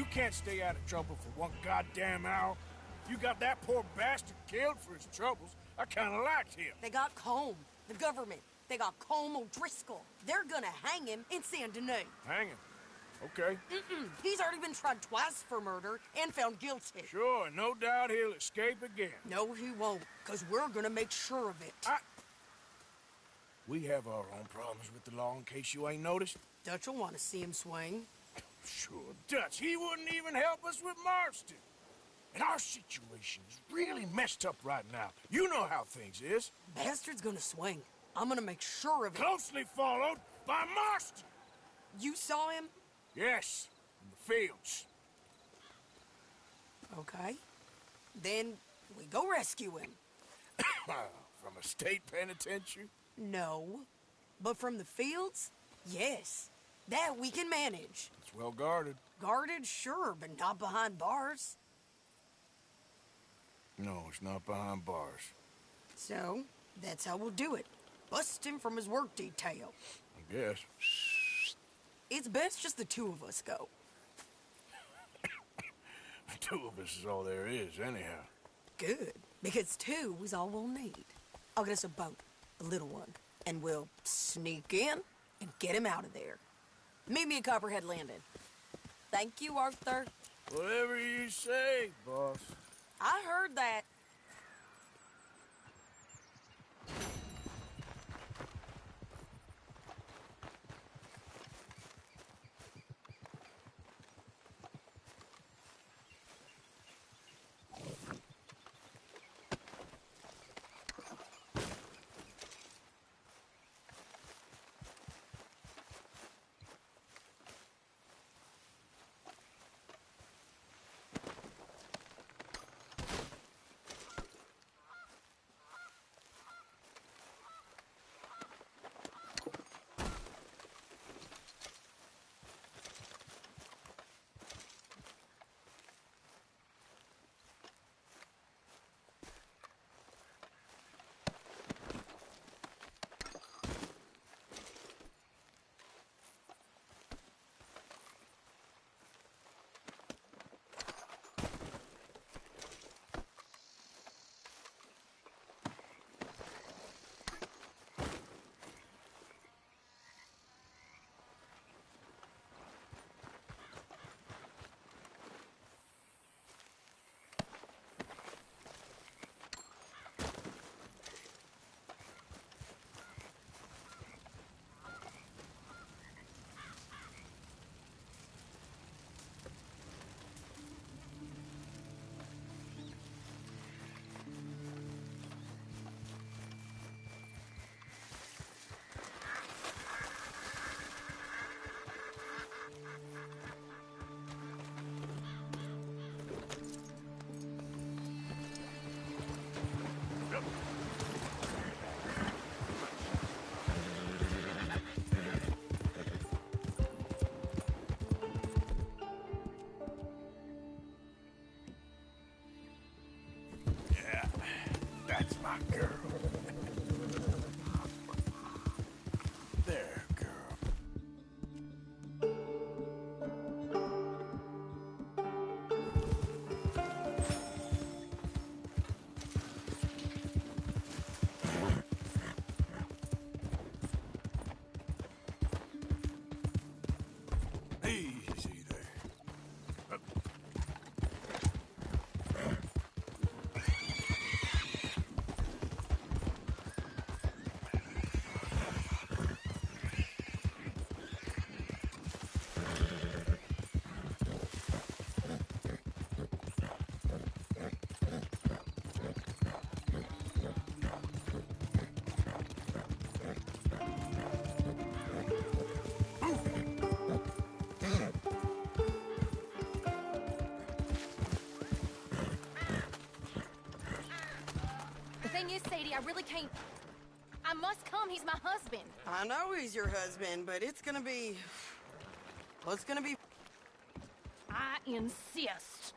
Can't stay out of trouble for one goddamn hour. You got that poor bastard killed for his troubles. I kind of liked him. They got Combe, the government. They got Combe O'Driscoll. They're gonna hang him in Saint Denis. Hang him? Okay. He's already been tried twice for murder and found guilty. Sure, no doubt he'll escape again. No, he won't, because we're gonna make sure of it. We have our own problems with the law, in case you ain't noticed. Dutch will want to see him swing. Sure, Dutch. He wouldn't even help us with Marston. And our situation is really messed up right now. You know how things is. Bastard's gonna swing. I'm gonna make sure of it. Closely followed by Marston. You saw him? Yes, in the fields. Okay. Then we go rescue him. From a state penitentiary? No. But from the fields? Yes. That we can manage. It's well guarded. Guarded, sure, but not behind bars. No, it's not behind bars. So, that's how we'll do it. Bust him from his work detail. I guess. It's best just the two of us go. The two of us is all there is, anyhow. Good, because two is all we'll need. I'll get us a boat, a little one, and we'll sneak in and get him out of there. Meet me at Copperhead Landing. Thank you, Arthur. Whatever you say, boss. I heard that. my girl. There, girl. Easy there. The thing is, Sadie, I really can't... I must come. He's my husband. I know he's your husband, but it's gonna be... Well, it's gonna be... I insist.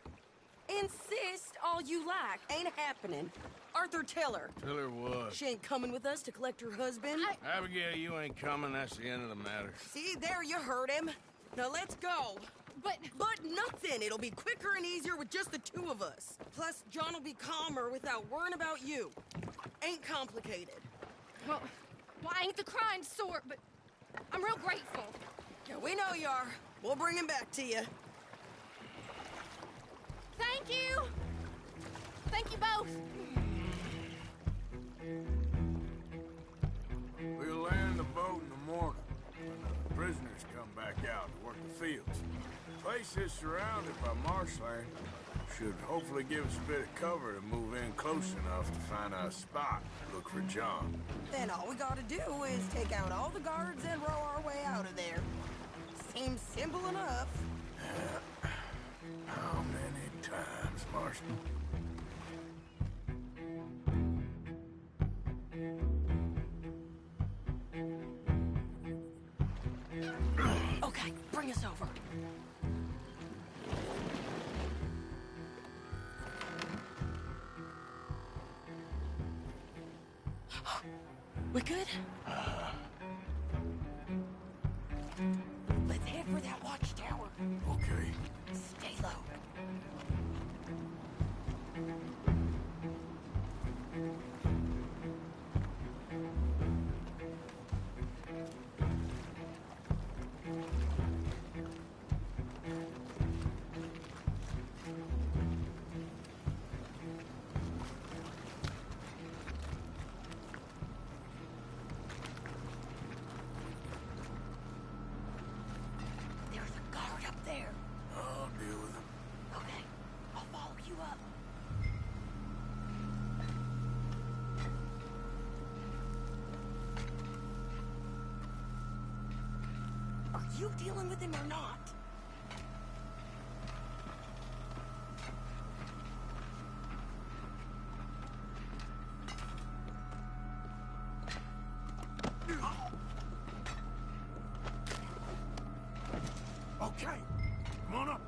Insist all you like. Ain't happening. Arthur, tell her. Tell her what? She ain't coming with us to collect her husband. Abigail, you ain't coming. That's the end of the matter. See, there you heard him. Now let's go. But nothing. It'll be quicker and easier with just the two of us. Plus, John will be calmer without worrying about you. Ain't complicated. Well, I ain't the crying sort, but I'm real grateful. Yeah, we know you are. We'll bring him back to you. Thank you. Thank you both. We'll land the boat in the morning. The prisoners come back out to work the fields. The place is surrounded by marshland. Should hopefully give us a bit of cover to move in close enough to find a spot. Look for John. Then all we gotta do is take out all the guards and row our way out of there. Seems simple enough. How many times, Marston? Okay, bring us over. We good? Let's head for that watchtower. Okay. Stay low. There's a guard up there. I'll deal with him. Okay, I'll follow you up. Are you dealing with him or not? Okay, come on up.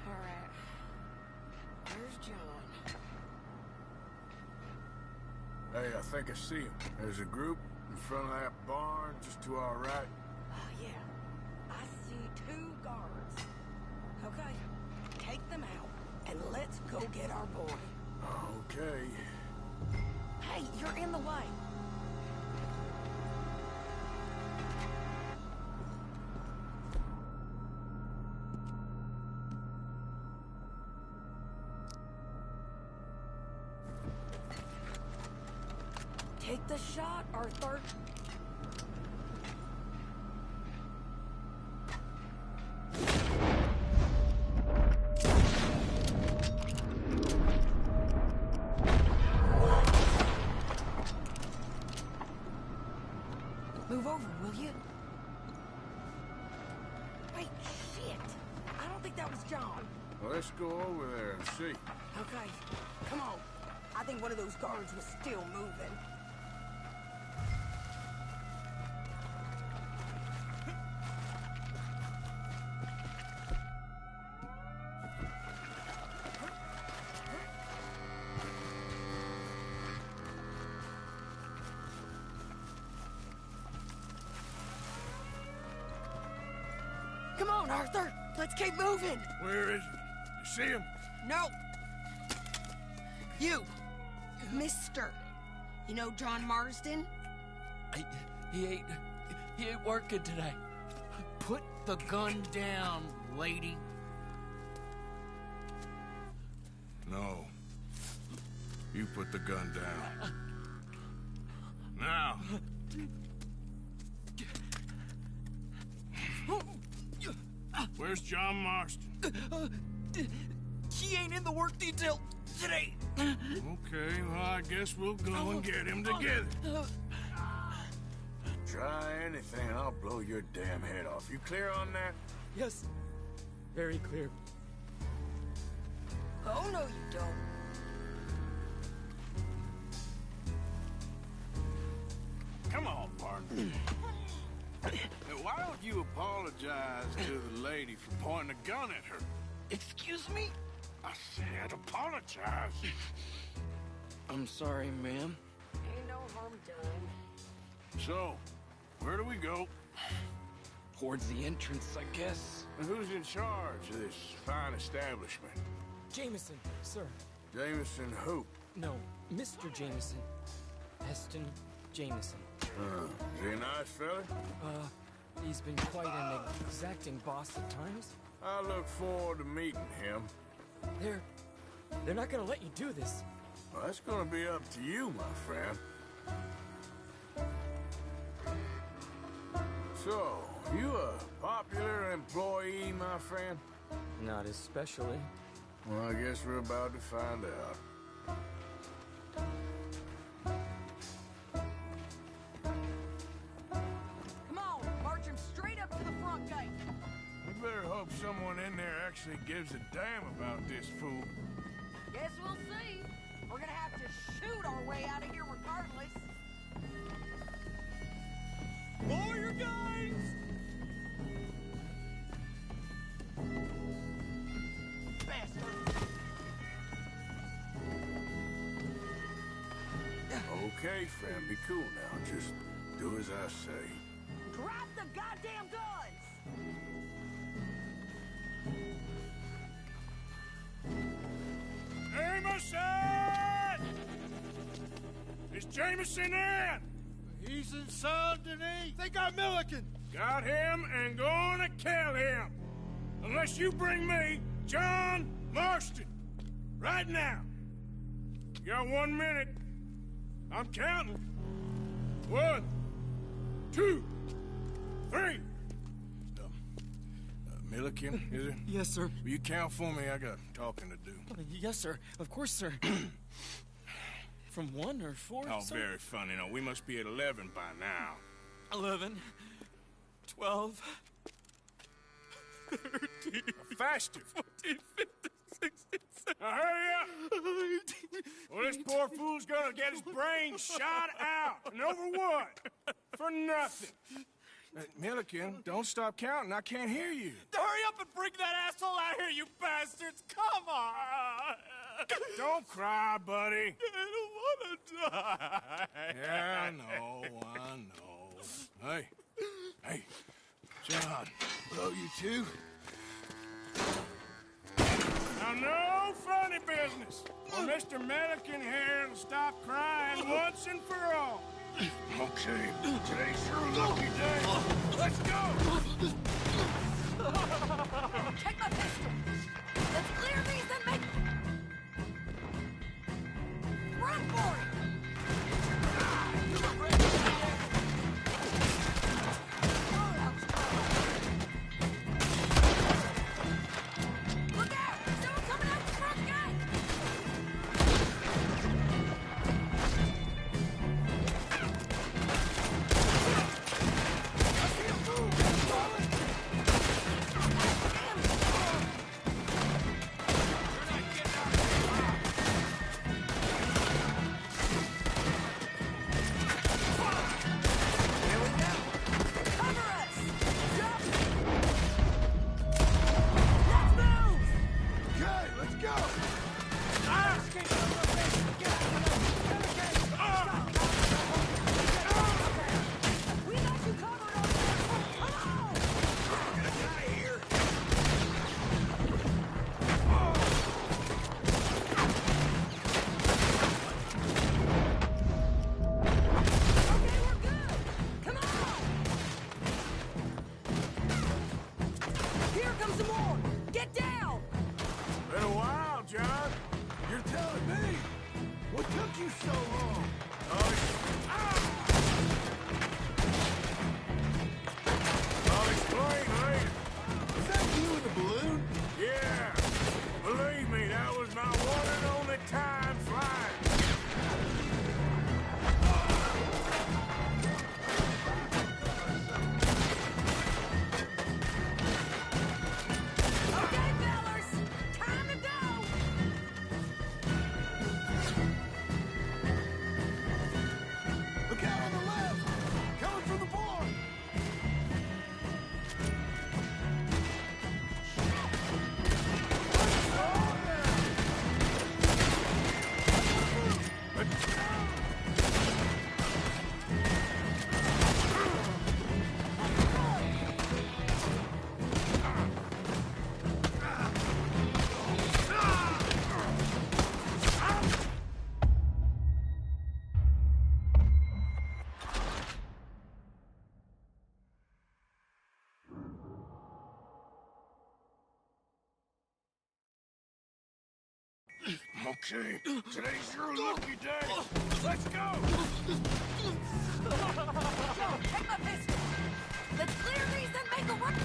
All right. Where's John? Hey, I think I see him. There's a group in front of that barn just to our right. Oh, yeah. I see 2 guards. Okay, take them out, and let's go get our boy. Okay. Hey, you're in the way. Take the shot, Arthur. Move over, will you? Wait, shit! I don't think that was John. Well, let's go over there and see. Okay, come on. I think one of those guards was still moving. Come on, Arthur. Let's keep moving. Where is he? You see him? No. You. Mister. You know John Marsden? He ain't working today. Put the gun down, lady. No. You put the gun down. Now. Where's John Marston? He ain't in the work detail today. Okay, well, I guess we'll go and get him together. Try anything and I'll blow your damn head off. You clear on that? Yes. Very clear. Oh, no, you don't. Come on, partner. Why don't you apologize to the lady for pointing a gun at her? Excuse me? I said apologize. I'm sorry, ma'am. Ain't no harm done. So, where do we go? Towards the entrance, I guess. And who's in charge of this fine establishment? Jameson, sir. Jameson who? No, Mr. Jameson. Heston Jameson. Is he a nice fella? He's been quite an exacting boss at times. I look forward to meeting him. They're not gonna let you do this. Well, that's gonna be up to you, my friend. So, you a popular employee, my friend? Not especially. Well, I guess we're about to find out. Come on, march him straight up to the front gate. We better hope someone in there actually gives a damn about this fool. Guess we'll see. We're gonna have to shoot our way out of here regardless. Lower your guns! Okay, friend, be cool now. Just do as I say. Drop the goddamn guns! Jameson! Is Jameson in? He's in Saint Denis. They got Milliken. Got him and gonna kill him. Unless you bring me John Marston. Right now. You got 1 minute. I'm counting. 1, 2, 3. Milliken, is it? Yes, sir. Will you count for me? I got talking to do. Yes, sir. Of course, sir. From 1 or 4? Oh, sir? very funny. No, we must be at 11 by now. 11, 12, 13, faster. 14, 15, 16, 17. Now hurry up! Well, this poor fool's gonna get his brains shot out. And over what? For nothing. Milliken, don't stop counting. I can't hear you. Hurry up and bring that asshole out here, you bastards! Come on! Don't cry, buddy. I don't want to die. Yeah, I know. Hey, John. Love you too. Now, no funny business. Well, Mr. Milliken here will stop crying once and for all. Okay, today's your lucky day. Let's go! Take my pistol! Let's clear these and make... Run for it! Look out! Someone coming out the front gate! Okay, today's your lucky day. Let's go! Go, take my pistol. Let's clear these and make a run.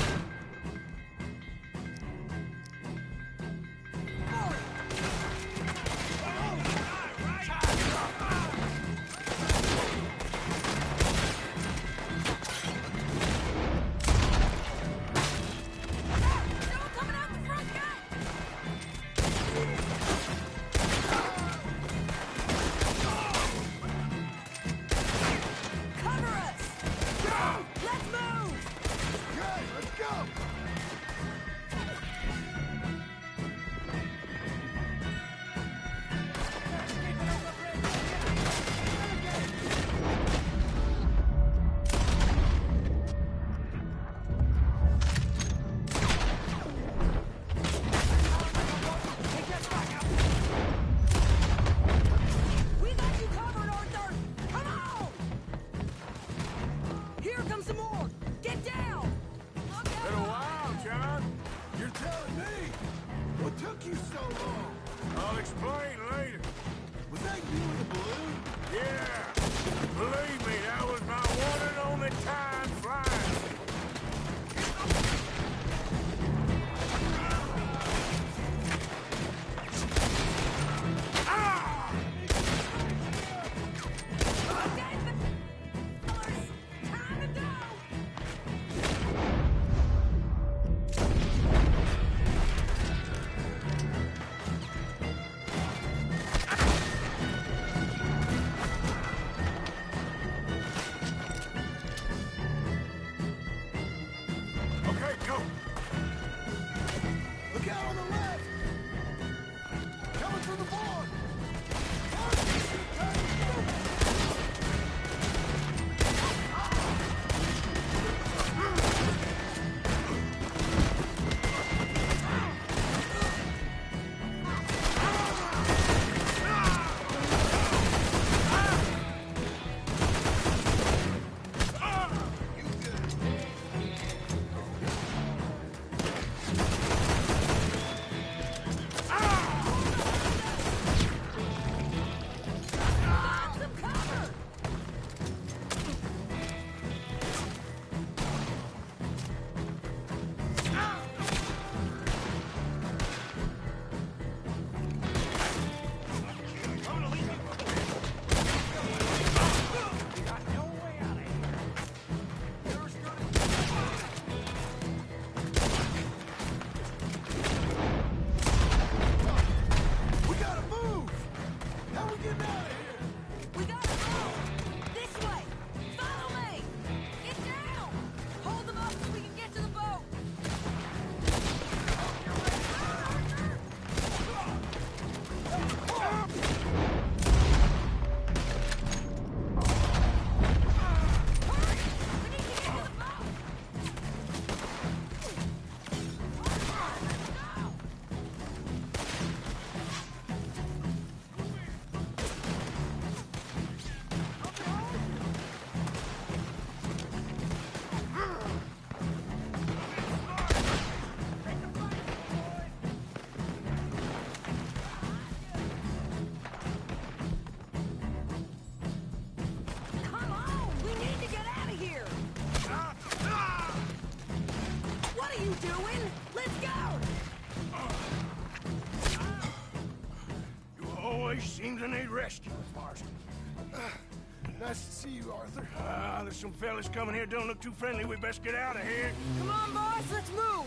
Seems I need rescue, Marston. Nice to see you, Arthur. There's some fellas coming here. Don't look too friendly. We best get out of here. Come on, boys, let's move.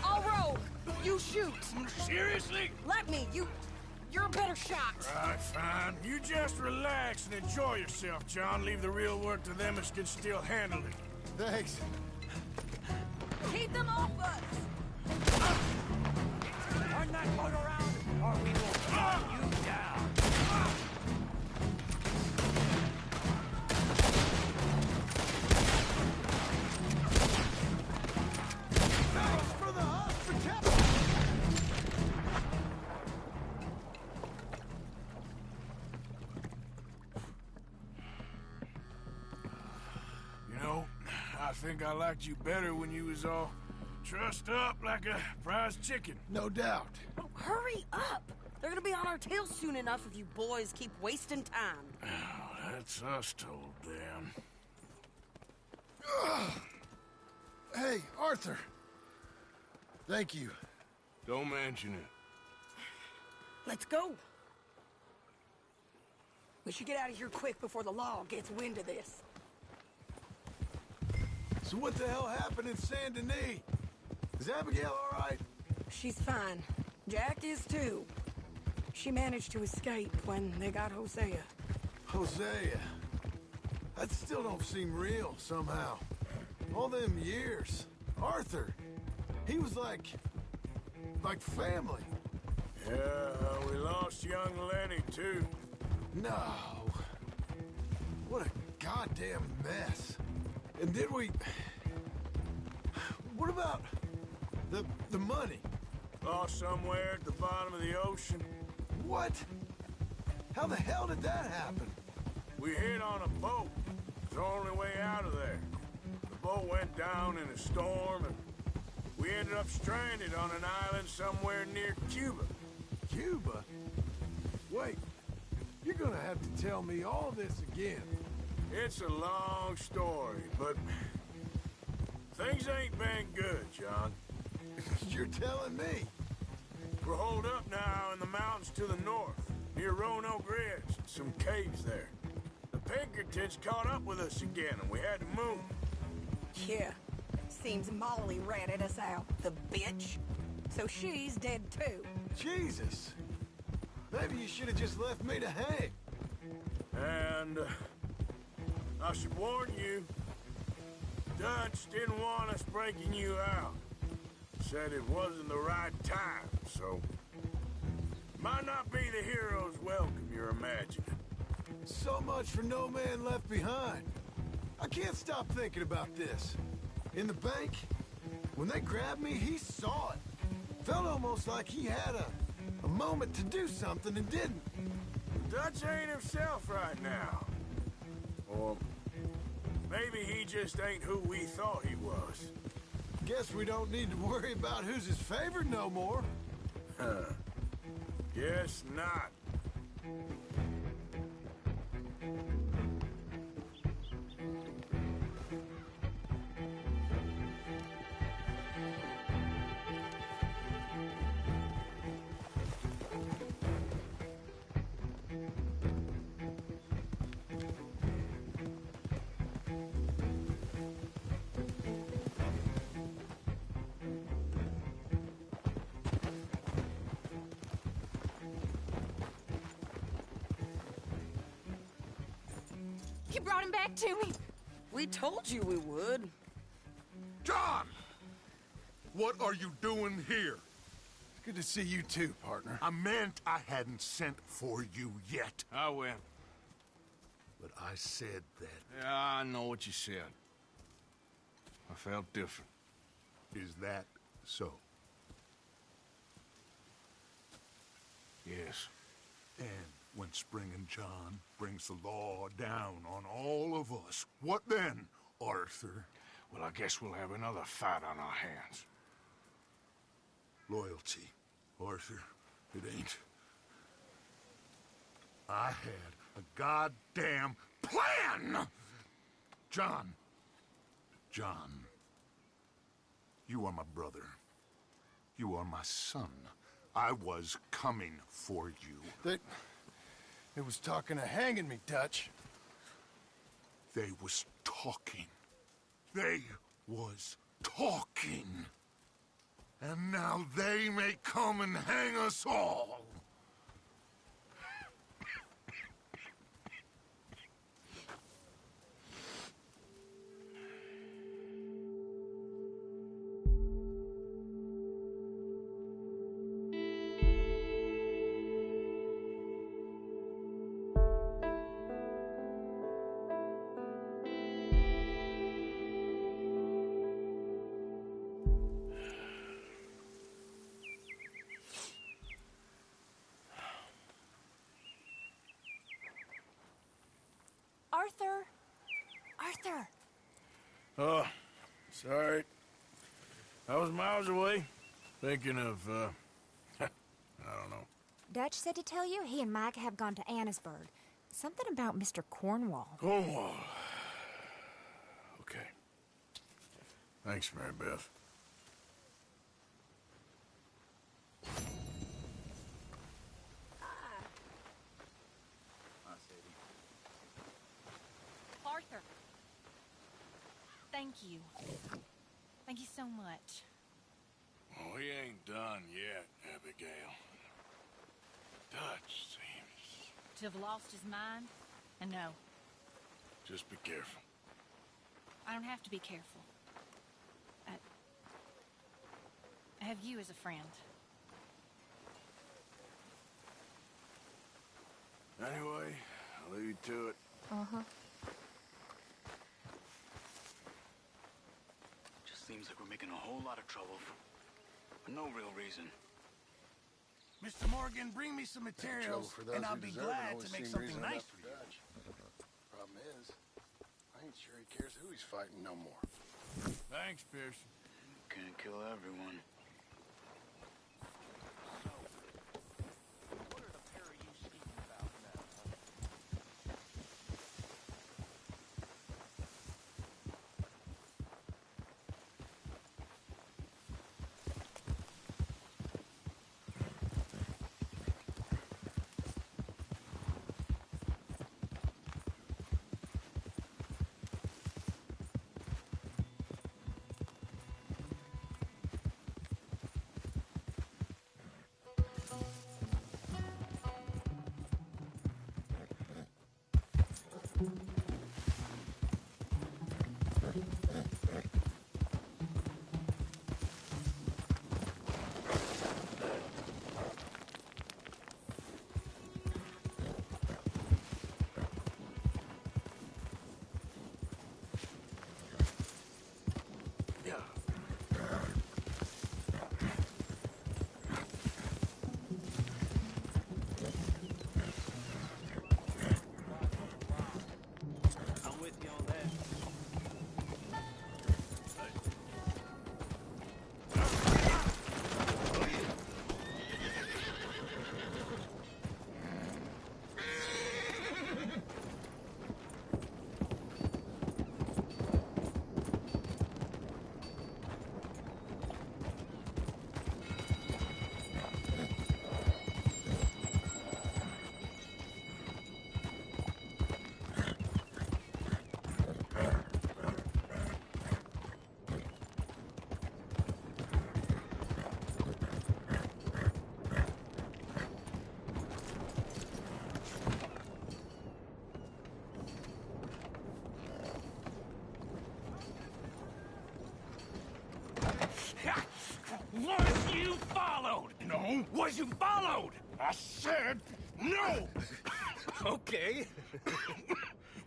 I'll rogue. You shoot. Seriously? Let me. You're a better shot. Right, fine. You just relax and enjoy yourself, John. Leave the real work to them as can still handle it. Thanks. Keep them off us. Turn that boat around, or we will burn you down. Thanks for the hospitality. You know, I think I liked you better when you was all trussed up like a prize chicken. No doubt. Oh, hurry up. They're gonna be on our tails soon enough if you boys keep wasting time. Oh, that's us told them. Hey, Arthur. Thank you. Don't mention it. Let's go. We should get out of here quick before the law gets wind of this. So what the hell happened in Saint Denis? Is Abigail all right? She's fine. Jack is too. She managed to escape when they got Hosea. Hosea. That still don't seem real, somehow. All them years. Arthur. He was like family. Yeah, we lost young Lenny, too. No. What a goddamn mess. And did we... What about the money? Lost somewhere at the bottom of the ocean. What? How the hell did that happen? We hit on a boat. It's the only way out of there. The boat went down in a storm, and we ended up stranded on an island somewhere near Cuba. Cuba? Wait, you're gonna have to tell me all this again. It's a long story, but things ain't been good, John. You're telling me? We're holed up now in the mountains to the north, near Roanoke Ridge, some caves there. The Pinkertons caught up with us again, and we had to move. Yeah. Seems Molly ratted us out, the bitch. So she's dead too. Jesus. Maybe you should have just left me to hang. And I should warn you, Dutch didn't want us breaking you out. Said it wasn't the right time, so might not be the hero's welcome you're imagining. So much for no man left behind. I can't stop thinking about this. In the bank, when they grabbed me, he saw it. Felt almost like he had a moment to do something and didn't. Dutch ain't himself right now. Or maybe he just ain't who we thought he was. Guess we don't need to worry about who's his favorite no more. Guess not. You brought him back to me. We told you we would. John! What are you doing here? Good to see you too, partner. I meant I hadn't sent for you yet. I went. But I said that. Yeah, I know what you said. I felt different. Is that so? Yes. And when Spring and John brings the law down on all of us, what then, Arthur? Well, I guess we'll have another fight on our hands. Loyalty, Arthur, it ain't. I had a goddamn plan! John, you are my brother. You are my son. I was coming for you. It was talking of hanging me, Dutch. They was talking. They was talking. And now they may come and hang us all. Arthur! Oh, sorry. I was miles away, thinking of, I don't know. Dutch said to tell you he and Mike have gone to Annisburg. Something about Mr. Cornwall. Cornwall. Okay. Thanks, Mary Beth. Arthur. Thank you. Thank you so much. Oh, he ain't done yet, Abigail. Dutch seems... To have lost his mind? And no, Just be careful. I don't have to be careful. I have you as a friend. Anyway, I'll leave you to it. Uh-huh. Just seems like we're making a whole lot of trouble for no real reason. Mr. Morgan, bring me some materials, and I'll be glad to make something nice for you. Problem is, I ain't sure he cares who he's fighting no more. Thanks, Pearson. Can't kill everyone. Was you followed? No. Was you followed? I said no. Okay.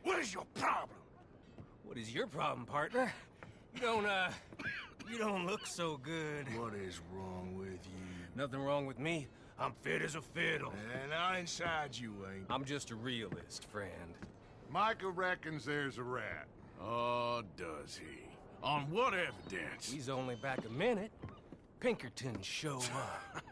What is your problem? What is your problem, partner? You don't look so good. What is wrong with you? Nothing wrong with me. I'm fit as a fiddle. And I inside you ain't. I'm just a realist, friend. Micah reckons there's a rat. Oh, does he? On what evidence? He's only back a minute. Pinkerton show up.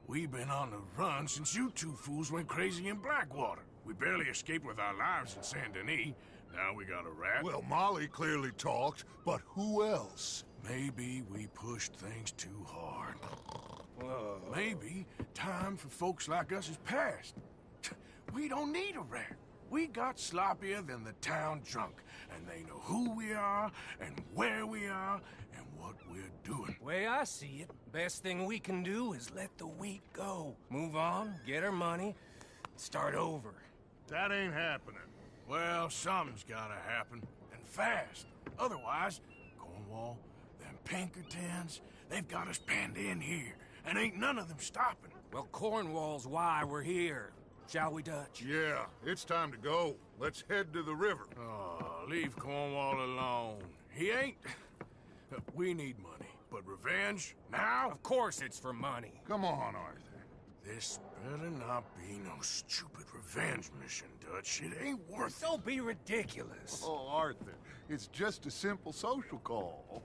We've been on the run since you two fools went crazy in Blackwater. We barely escaped with our lives in Saint Denis. Now we got a rat. Well, Molly clearly talked, but who else? Maybe we pushed things too hard. Whoa. Maybe time for folks like us is past. We don't need a rat. We got sloppier than the town drunk, and they know who we are, and where we are, and what we're doing. Way I see it, best thing we can do is let the wheat go. Move on, get our money, start over. That ain't happening. Well, something's gotta happen, and fast. Otherwise, Cornwall, them Pinkertons, they've got us penned in here, and ain't none of them stopping. Well, Cornwall's why we're here. Shall we, Dutch? Yeah, it's time to go. Let's head to the river. Oh, leave Cornwall alone. He ain't... We need money, but revenge? Now? Of course it's for money. Come on, Arthur. This better not be no stupid revenge mission, Dutch. It ain't worth it. Don't be ridiculous. Oh, Arthur, it's just a simple social call.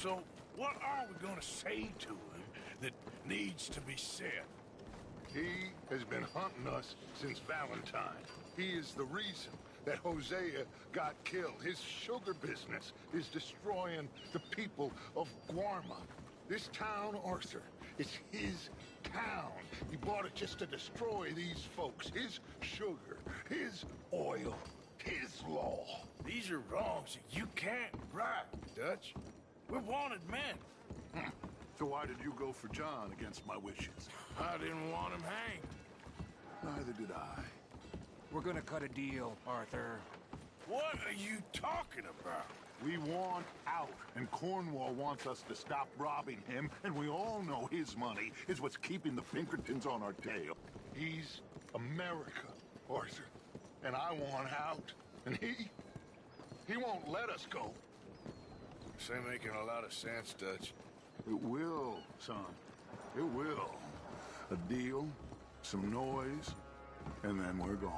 So, what are we gonna say to him that needs to be said? He has been hunting us since Valentine. He is the reason that Hosea got killed. His sugar business is destroying the people of Guarma. This town, Arthur, is his town. He bought it just to destroy these folks. His sugar, his oil, his law. These are wrongs that you can't right, Dutch. We're wanted men. So why did you go for John against my wishes? I didn't want him hanged. Neither did I. We're gonna cut a deal, Arthur. What are you talking about? We want out, and Cornwall wants us to stop robbing him, and we all know his money is what's keeping the Pinkertons on our tail. He's America, Arthur, and I want out, and he won't let us go. This ain't making a lot of sense, Dutch. It will, son. It will. A deal, some noise, and then we're gone.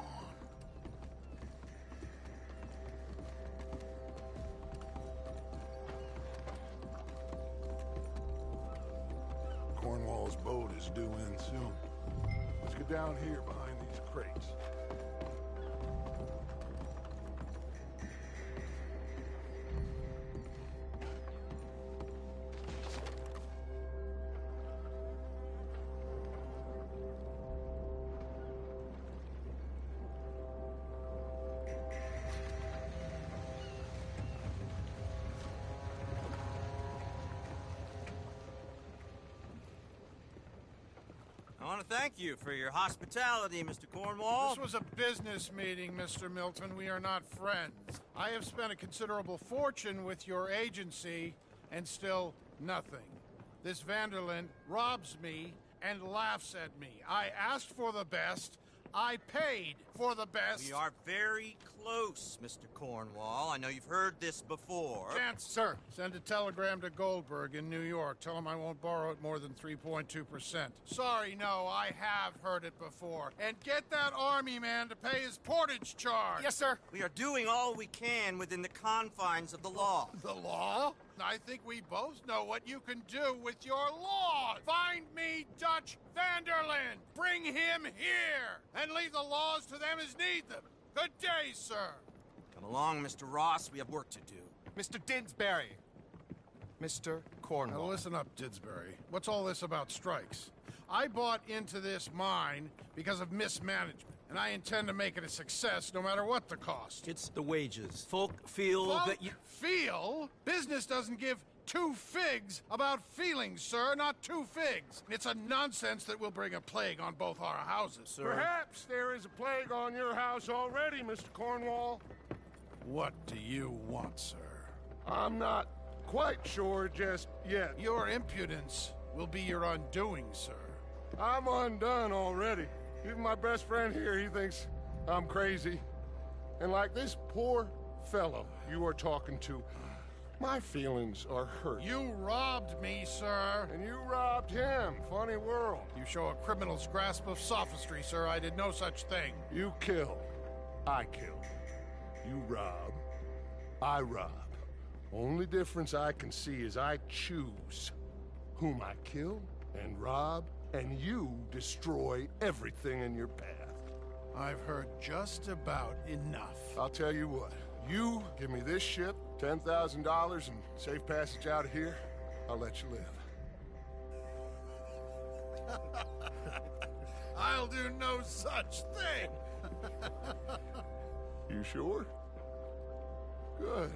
Cornwall's boat is due in soon. Let's get down here behind these crates. I want to thank you for your hospitality, Mr. Cornwall. This was a business meeting, Mr. Milton. We are not friends. I have spent a considerable fortune with your agency, and still nothing. This Vanderlyn robs me and laughs at me. I asked for the best. I paid for the best. We are very close, Mr. Cornwall. I know you've heard this before. Chance, sir, send a telegram to Goldberg in New York. Tell him I won't borrow it more than 3.2%. Sorry, no, I have heard it before. And get that army man to pay his portage charge. Yes, sir. We are doing all we can within the confines of the law. The law? I think we both know what you can do with your laws. Find me Dutch Vanderlyn. Bring him here. And leave the laws to them as need them. Good day, sir. Come along, Mr. Ross. We have work to do. Mr. Didsbury. Mr. Cornwall. Now listen up, Didsbury. What's all this about strikes? I bought into this mine because of mismanagement, and I intend to make it a success no matter what the cost. It's the wages. Folk feel that you... Feel? Business doesn't give two figs about feelings, sir, not two figs. It's a nonsense that will bring a plague on both our houses, sir. Perhaps there is a plague on your house already, Mr. Cornwall. What do you want, sir? I'm not quite sure just yet. Your impudence will be your undoing, sir. I'm undone already. Even my best friend here, he thinks I'm crazy. And like this poor fellow you are talking to, my feelings are hurt. You robbed me, sir. And you robbed him. Funny world. You show a criminal's grasp of sophistry, sir. I did no such thing. You kill. I kill. You rob. I rob. Only difference I can see is I choose whom I kill and rob, and you destroy everything in your path. I've heard just about enough. I'll tell you what. You give me this ship, $10,000, and safe passage out of here, I'll let you live. I'll do no such thing. You sure? Good.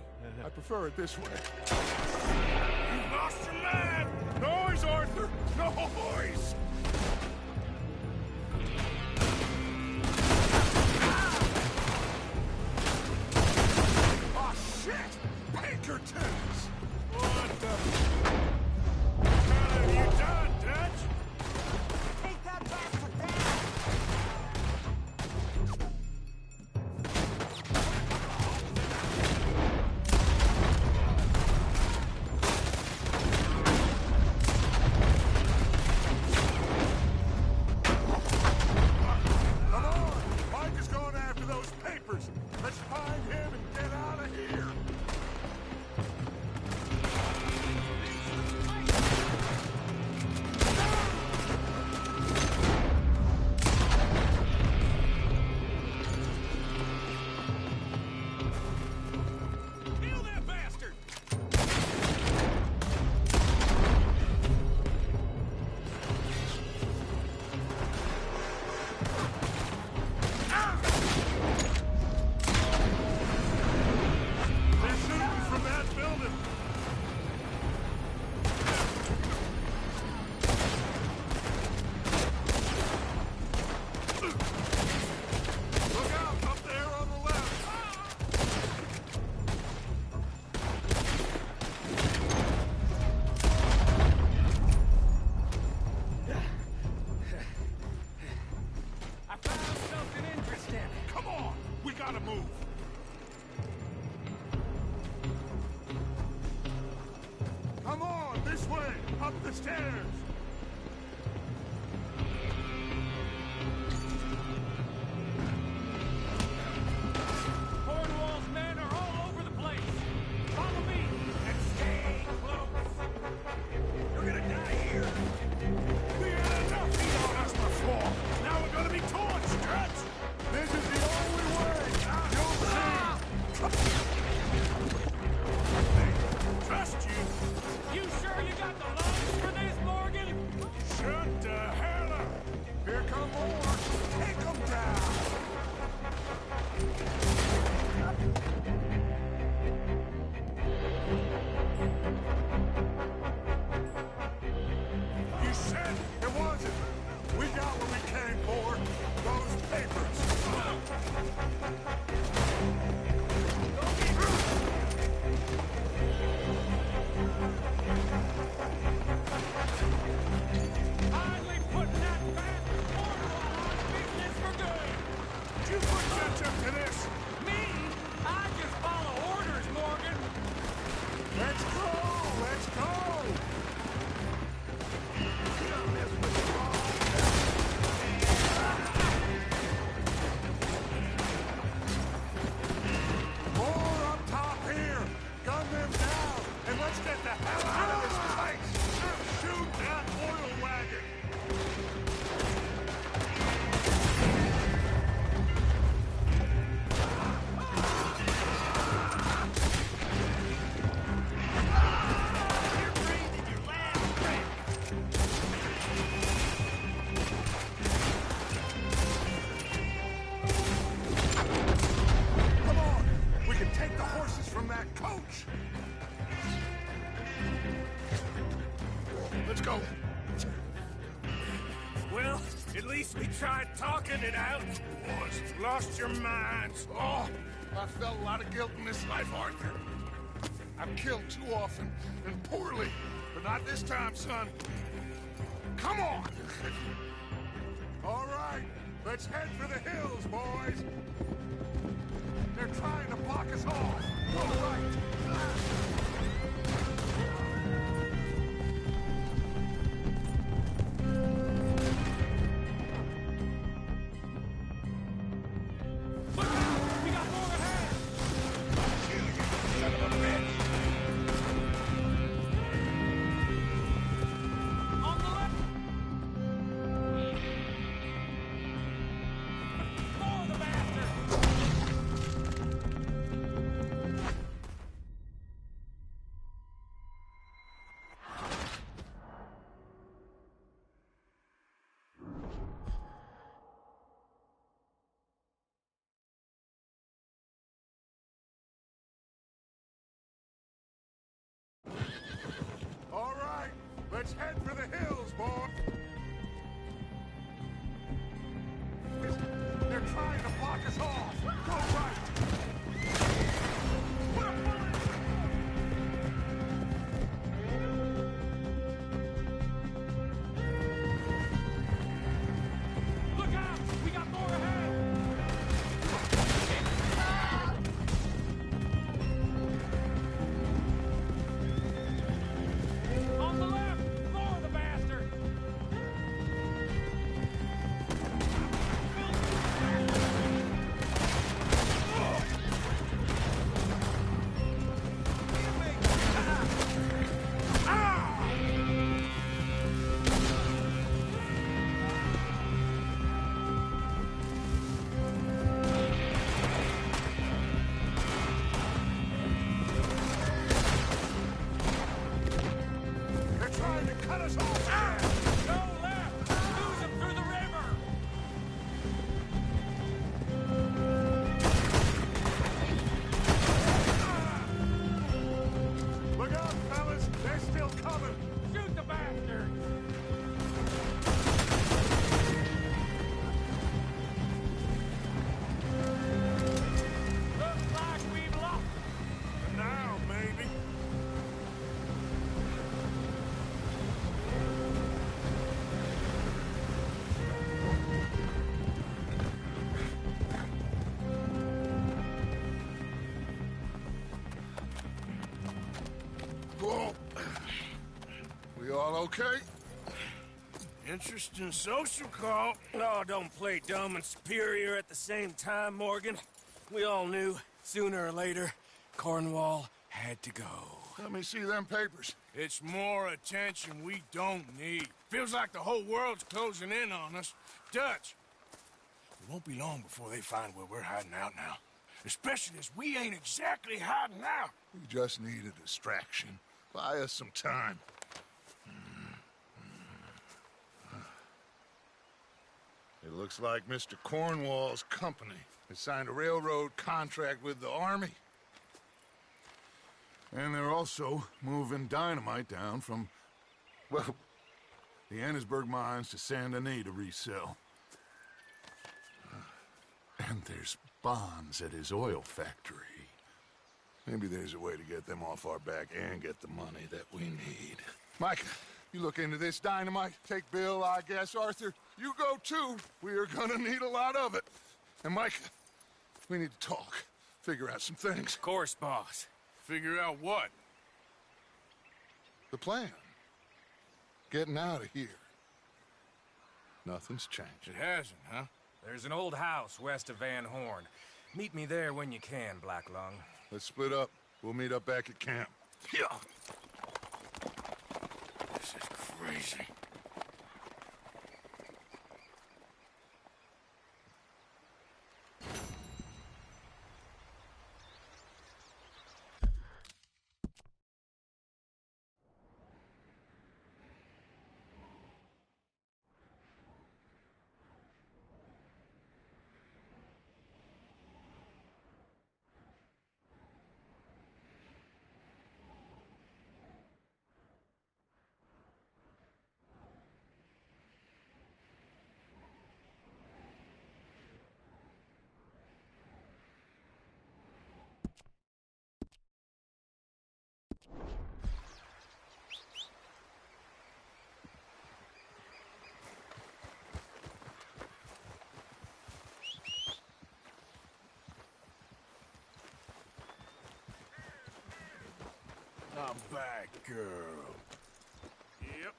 I prefer it this way. You've lost your man! Noise, Arthur! Noise! Oh, shit! Pinkertons! What the... What have you done, Dutch? Take that bastard down! Downstairs! Cornwall's men are all over the place. Follow me and stay close. You're gonna die here. We had enough heat on us before. Now we're gonna be torched, Stretch. This is the only way! You'll see! Trust you. You sure you got the lungs for this, Morgan? Shut the hell up. Here come more! Take them down! You said it wasn't! We got what we came for! Those papers! Finally putting that bastard Cornwall on business for good. Did you put ketchup to this? Me? I just follow orders, Morgan. Let's go! Let's go! More up top here! Gun them down! And let's get the hell out of this place! Shoot that oil wagon! You're breathing your last breath. Come on! We can take the horses from that coach! Let's go. Well, at least we tried talking it out. Boys, lost your minds. Oh, I felt a lot of guilt in this life, Arthur. I've killed too often and poorly, but not this time, son. Come on! All right, let's head for the hills, boys! They're trying to block us off! Go right! Look out! We got more ahead! Son of a bitch. On the left! More of the bastard! All right, let's head for the hills, boys! They're trying to block us off! Go right! Look out! We got more ahead! On the left! More of the bastard! They're trying to cut us off! Go left! Lose him through the river! Look out, fellas! They're still coming! Shoot the bastard! Looks like we've lost. Now, maybe. okay? Interesting social call. Oh, don't play dumb and superior at the same time, Morgan. We all knew, sooner or later, Cornwall had to go. Let me see them papers. It's more attention we don't need. Feels like the whole world's closing in on us. Dutch, it won't be long before they find where we're hiding out now. Especially as we ain't exactly hiding out. We just need a distraction. Buy us some time. It looks like Mr. Cornwall's company has signed a railroad contract with the Army. And they're also moving dynamite down from, well, the Annesburg mines to Saint Denis to resell. And there's bonds at his oil factory. Maybe there's a way to get them off our back and get the money that we need. Mike, you look into this dynamite. Take Bill, I guess. Arthur, you go too. We are gonna need a lot of it. And Mike, we need to talk. Figure out some things. Of course, boss. Figure out what? The plan. Getting out of here. Nothing's changed. It hasn't, huh? There's an old house west of Van Horn. Meet me there when you can, Black Lung. Let's split up. We'll meet up back at camp. Yeah. This is crazy. I'm back, girl. Yep.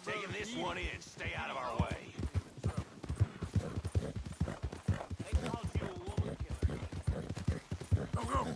Taking this one in. Stay out of our way. They called you a woman killer. Go, go!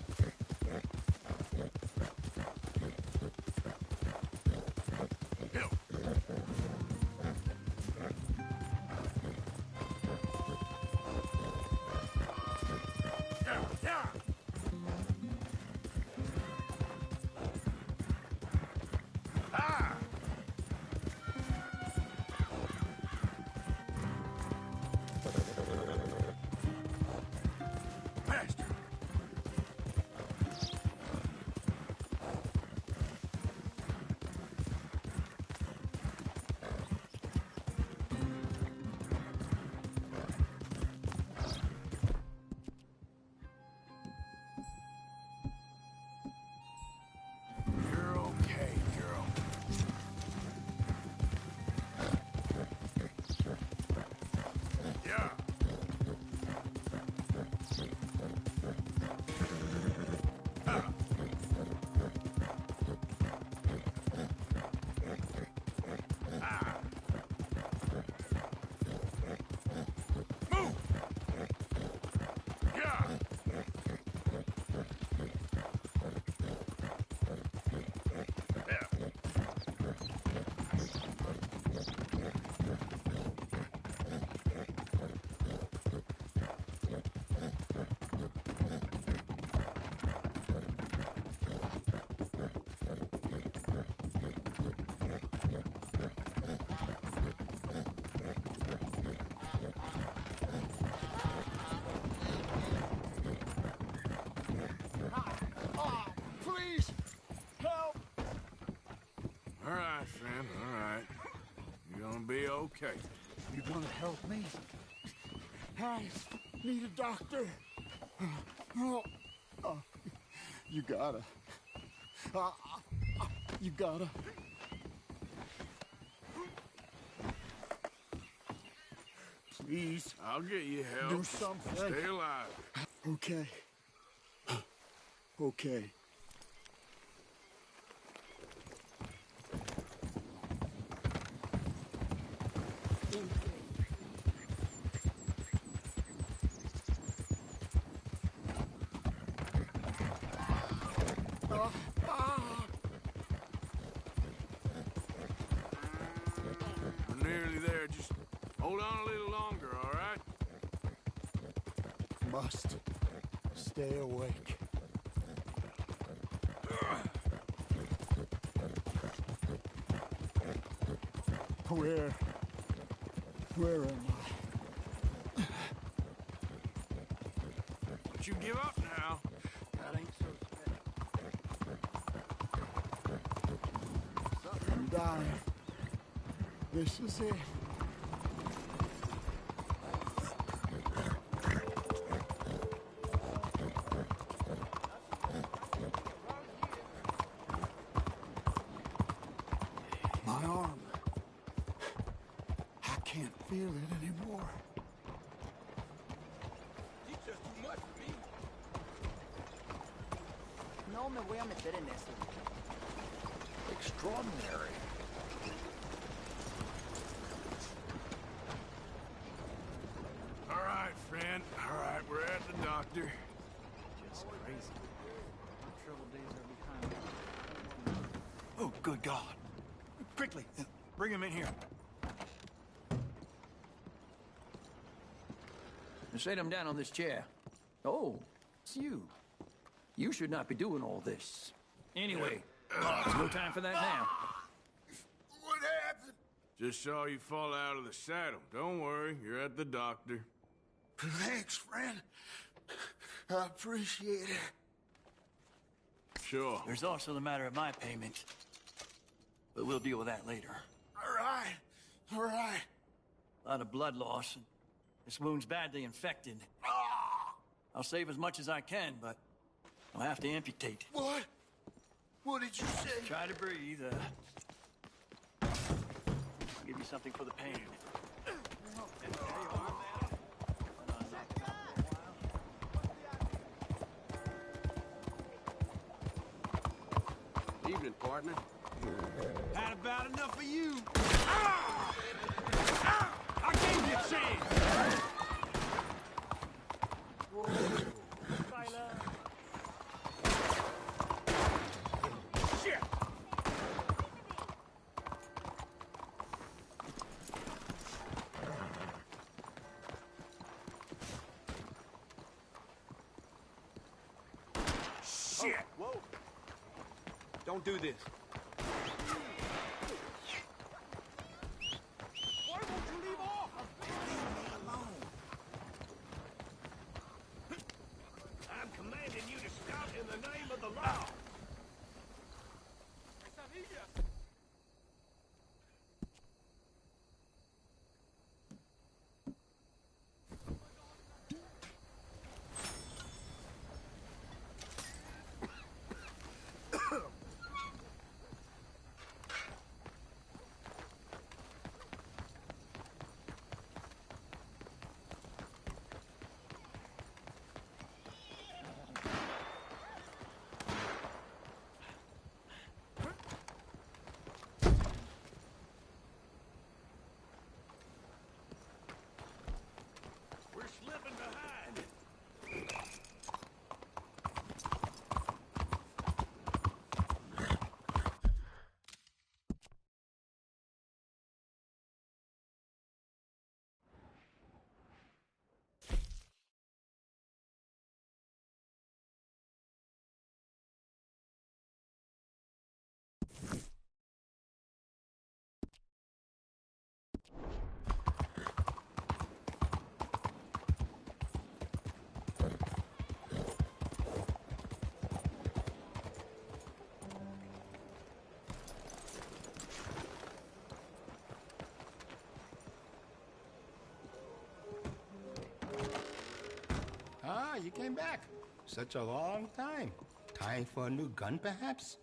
All right, friend, all right. You're gonna be okay. You gonna help me? I need a doctor. You gotta. You gotta. Please. I'll get you help. Do something. Stay alive. Okay. Okay. We're nearly there. Just hold on a little longer, all right? Must stay awake. Where am I? Don't you give up now. That ain't so bad. I'm dying. This is it. My arm. I can't feel it anymore. No me voy a meter en eso. Extraordinary. All right, friend. All right, we're at the doctor. Just crazy. My trouble days are behind me. Oh, good God. Quickly, bring him in here. Set him down on this chair. Oh, it's you. You should not be doing all this. Anyway, there's no time for that now. What happened? Just saw you fall out of the saddle. Don't worry, you're at the doctor. Thanks, friend. I appreciate it. Sure. There's also the matter of my payment. But we'll deal with that later. All right. All right. A lot of blood loss, and this wound's badly infected. I'll save as much as I can, but I'll have to amputate. What? What did you say? Try to breathe. I'll give you something for the pain. Evening, partner. Had about enough of you. Ah! Ah! I gave you a chance. Shit! Shit! Oh, whoa! Don't do this. Why won't you leave off? Leave me alone. I'm commanding you to stop in the name of the law. We're slipping behind. you came back. Such a long time. Time for a new gun, perhaps?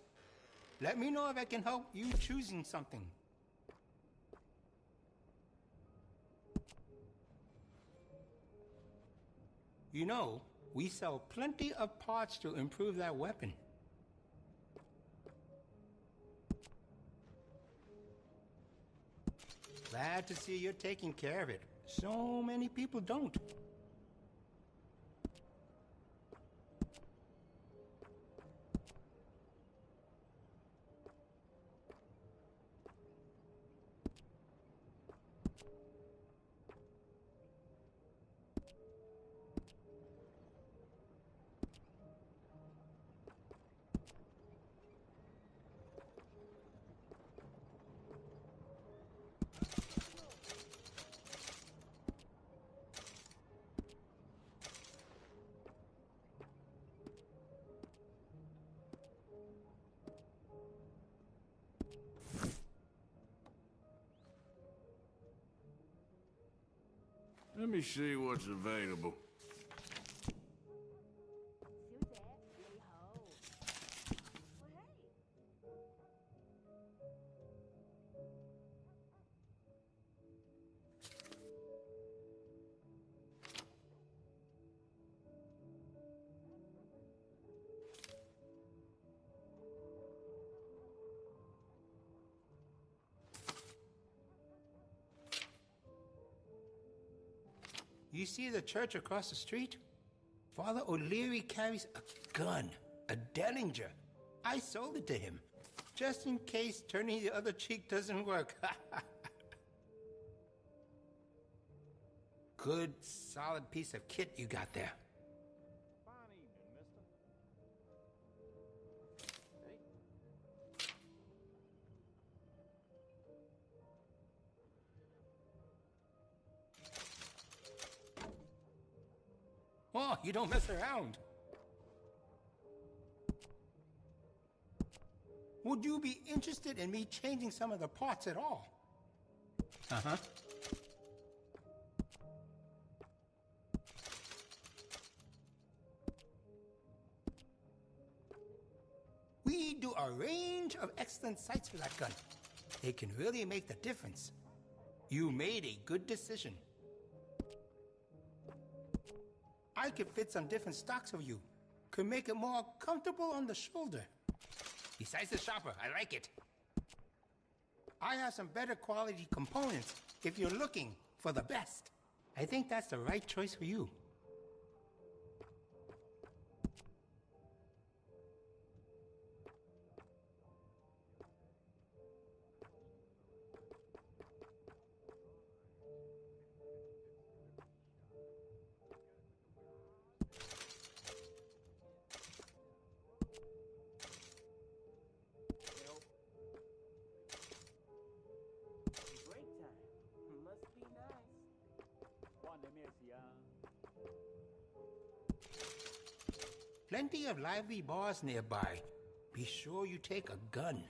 Let me know if I can help you choosing something. You know, we sell plenty of parts to improve that weapon. Glad to see you're taking care of it. So many people don't. Let me see what's available. You see the church across the street? Father O'Leary carries a gun, a Derringer. I sold it to him, just in case turning the other cheek doesn't work. Good, solid piece of kit you got there. Oh, you don't mess around. Would you be interested in me changing some of the parts at all? Uh-huh. We do a range of excellent sights for that gun. They can really make the difference. You made a good decision. I could fit some different stocks for you. Could make it more comfortable on the shoulder. Besides the shopper, I like it. I have some better quality components if you're looking for the best. I think that's the right choice for you. Plenty of lively bars nearby. Be sure you take a gun.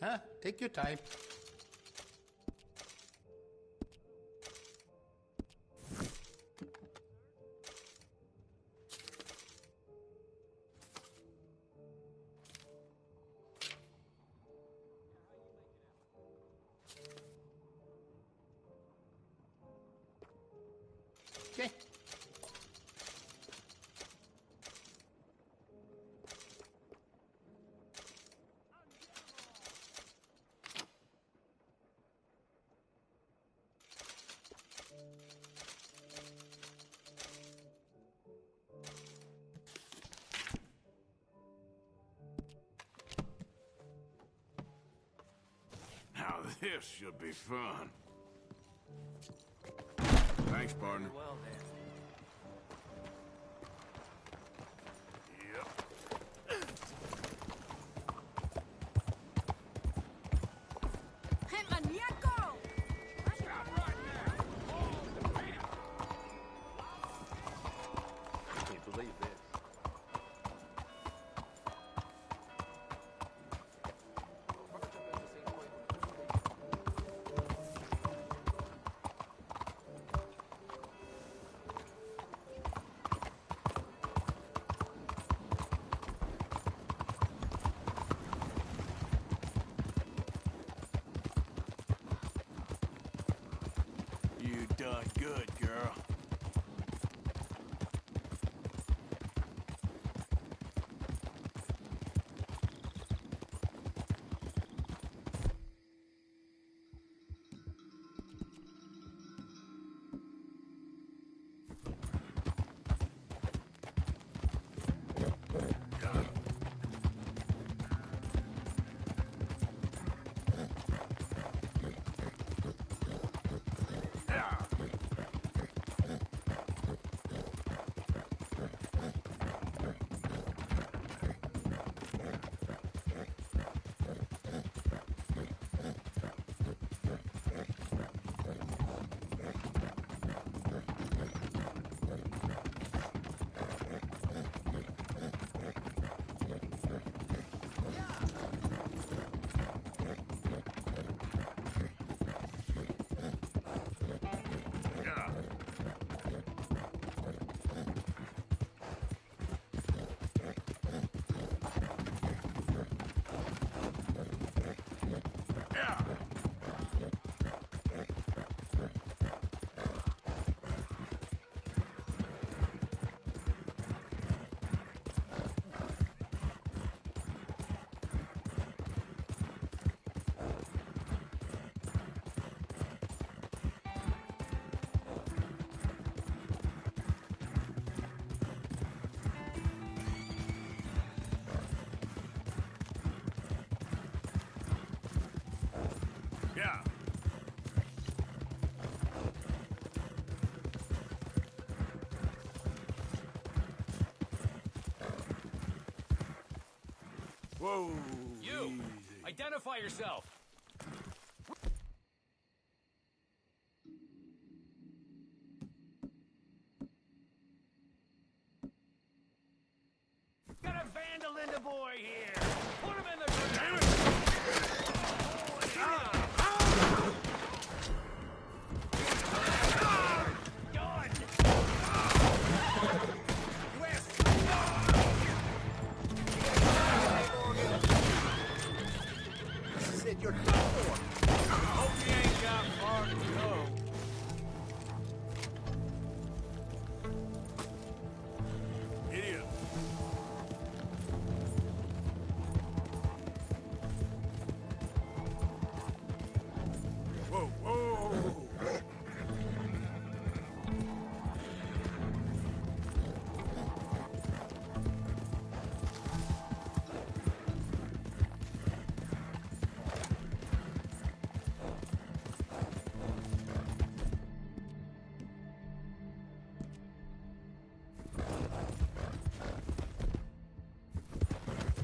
Huh? Take your time. Okay. Now this should be fun. Thanks, partner. Well, then. Whoa. You! Easy. Identify yourself! Got a Vandalinda boy here! Put him in the ground! Sid, you're done for. Hope you ain't got far to go. Idiot. Whoa, whoa.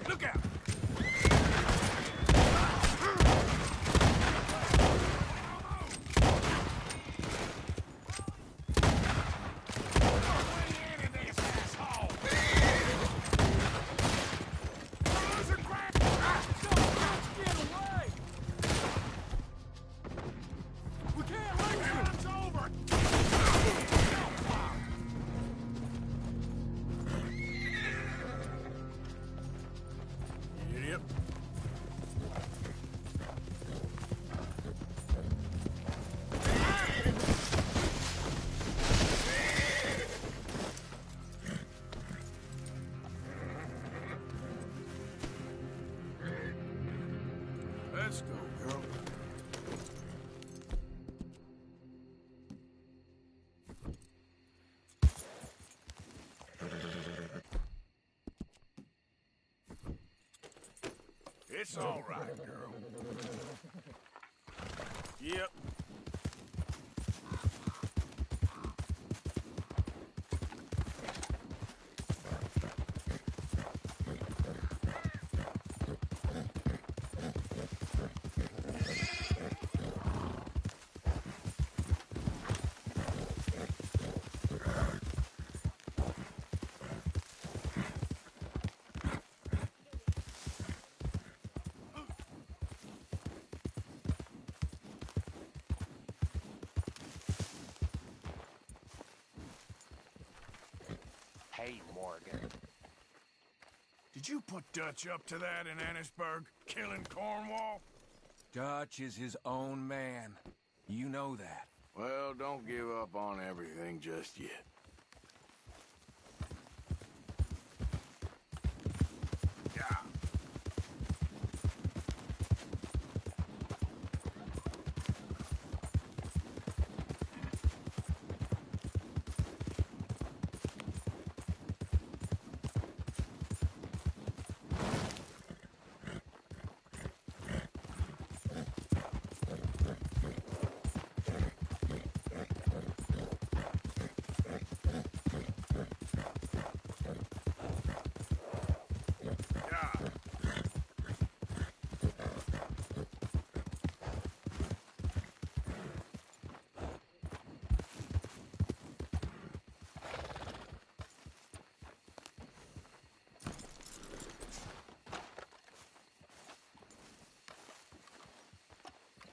Look out! We can't wait till it's over! Idiot. Let's go, girl. It's all right, girl. Yep. Hey, Morgan. Did you put Dutch up to that in Annisburg? Killing Cornwall? Dutch is his own man. You know that. Well, don't give up on everything just yet. Yeah.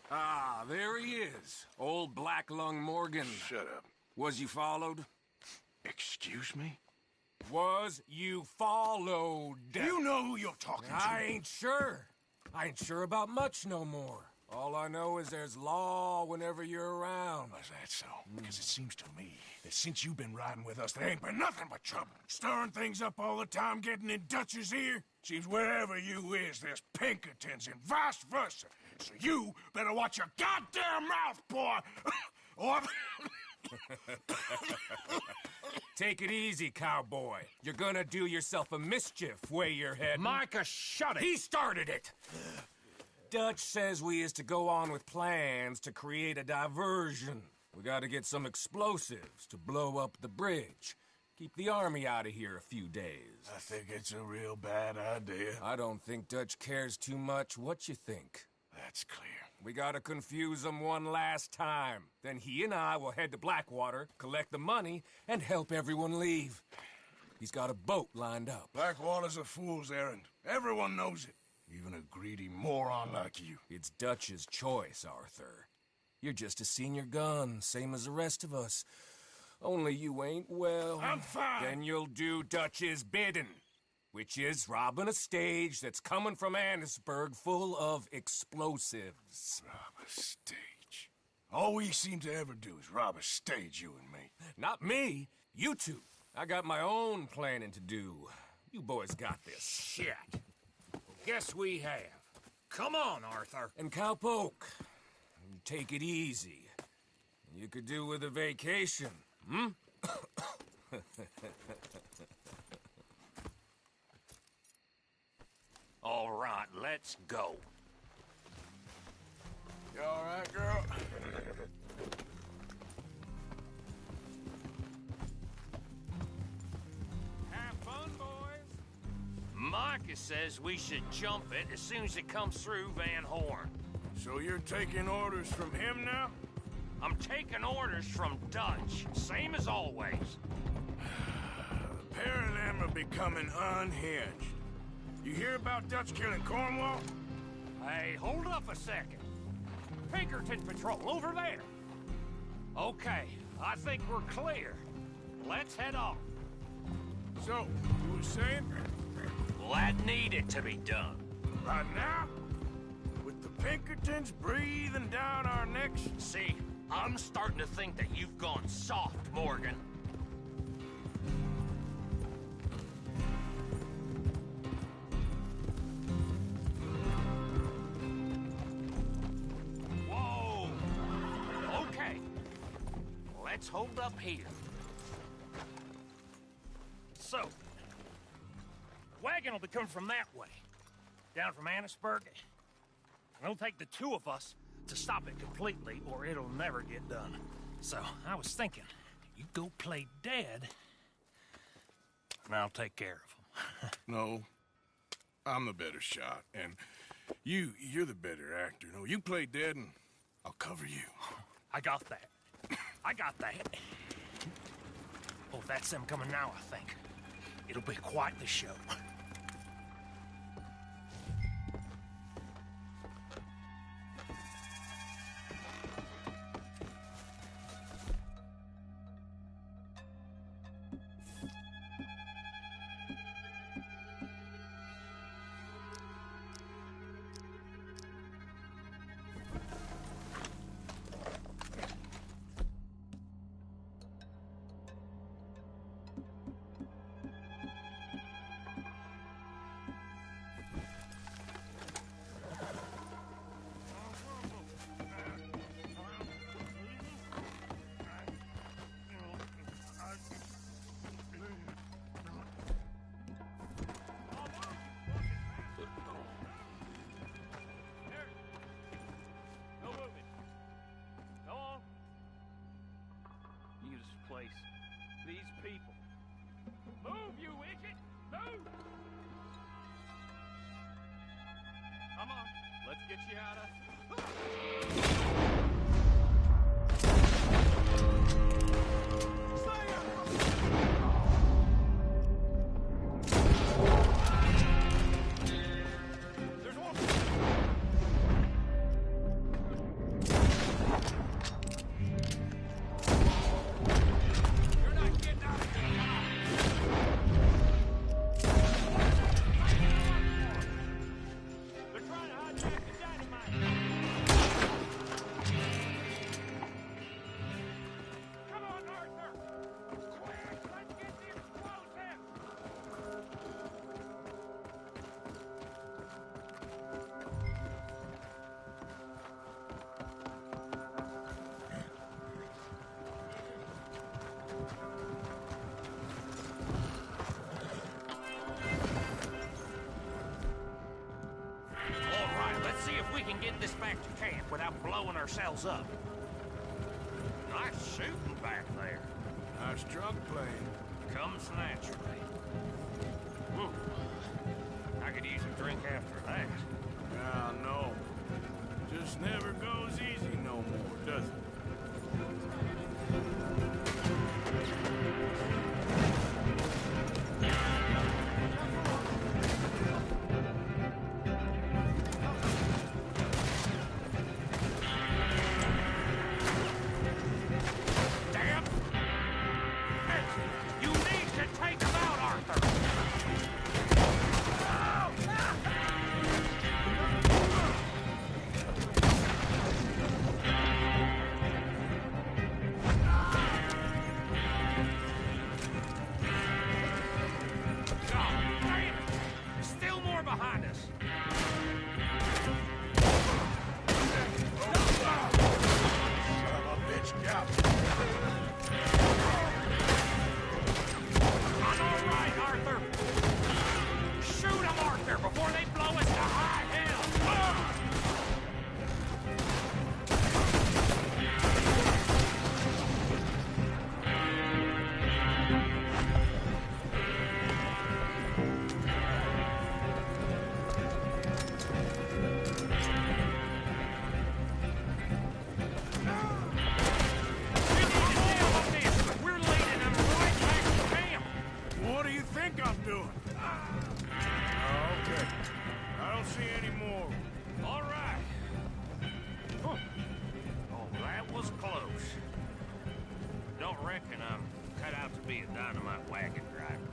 Ah, there he is. Old Black Lung Morgan. Shut up. Was you followed? Excuse me? Was you followed? You know who you're talking to. I ain't sure. I ain't sure about much no more. All I know is there's law whenever you're around. Is that so? Because it seems to me that since you've been riding with us, there ain't been nothing but trouble. Stirring things up all the time, getting in Dutch's ear. Seems wherever you is, there's Pinkertons and vice versa. So you better watch your goddamn mouth, boy! Or... Take it easy, cowboy. You're gonna do yourself a mischief where you're heading. Micah, shut it! He started it! Dutch says we is to go on with plans to create a diversion. We gotta get some explosives to blow up the bridge. Keep the army out of here a few days. I think it's a real bad idea. I don't think Dutch cares too much. What you think? That's clear. We gotta confuse him one last time. Then he and I will head to Blackwater, collect the money, and help everyone leave. He's got a boat lined up. Blackwater's a fool's errand. Everyone knows it. Even a greedy moron like you. It's Dutch's choice, Arthur. You're just a senior gun, same as the rest of us. Only you ain't well. I'm fine. Then you'll do Dutch's bidding, which is robbing a stage that's coming from Annisburg full of explosives. Rob a stage? All we seem to ever do is rob a stage, you and me. Not me. You two. I got my own planning to do. You boys got this. Shit. Guess we have. Come on, Arthur. And Cowpoke, take it easy. You could do with a vacation, hmm? All right, let's go. You all right, girl? Have fun, boys. Micah says we should jump it as soon as it comes through Van Horn. So you're taking orders from him now? I'm taking orders from Dutch, same as always. The pair of them are becoming unhinged. You hear about Dutch killing Cornwall? Hey, hold up a second. Pinkerton Patrol, over there. Okay, I think we're clear. Let's head off. So, you were saying? Well, that needed to be done. Right now? With the Pinkertons breathing down our necks? See, I'm starting to think that you've gone soft, Morgan. Whoa! Okay. Let's hold up here. So, wagon will be coming from that way. Down from Annisburg. It'll take the two of us to stop it completely, or it'll never get done. So, I was thinking, you go play dead, and I'll take care of him. No. I'm the better shot, and you're the better actor. No, you play dead, and I'll cover you. I got that. I got that. Oh, that's them coming now, I think. It'll be quite the show. Place. These people. Move, you idiot! Move! Come on, let's get you out of... Can get this back to camp without blowing ourselves up. Nice shooting back there. Nice drug playing. comes naturally. Whew. I could use a drink after that. Ah, no. Just never goes easy no more, does it? Damn! You need to take him out, Arthur! Still more behind us. Son of a bitch, Cap. I'm all right, Arthur. Shoot him, Arthur, before they blow us to high hell. What do you think I'm doing? Okay. I don't see any more. All right. Huh. Oh, that was close. Don't reckon I'm cut out to be a dynamite wagon driver.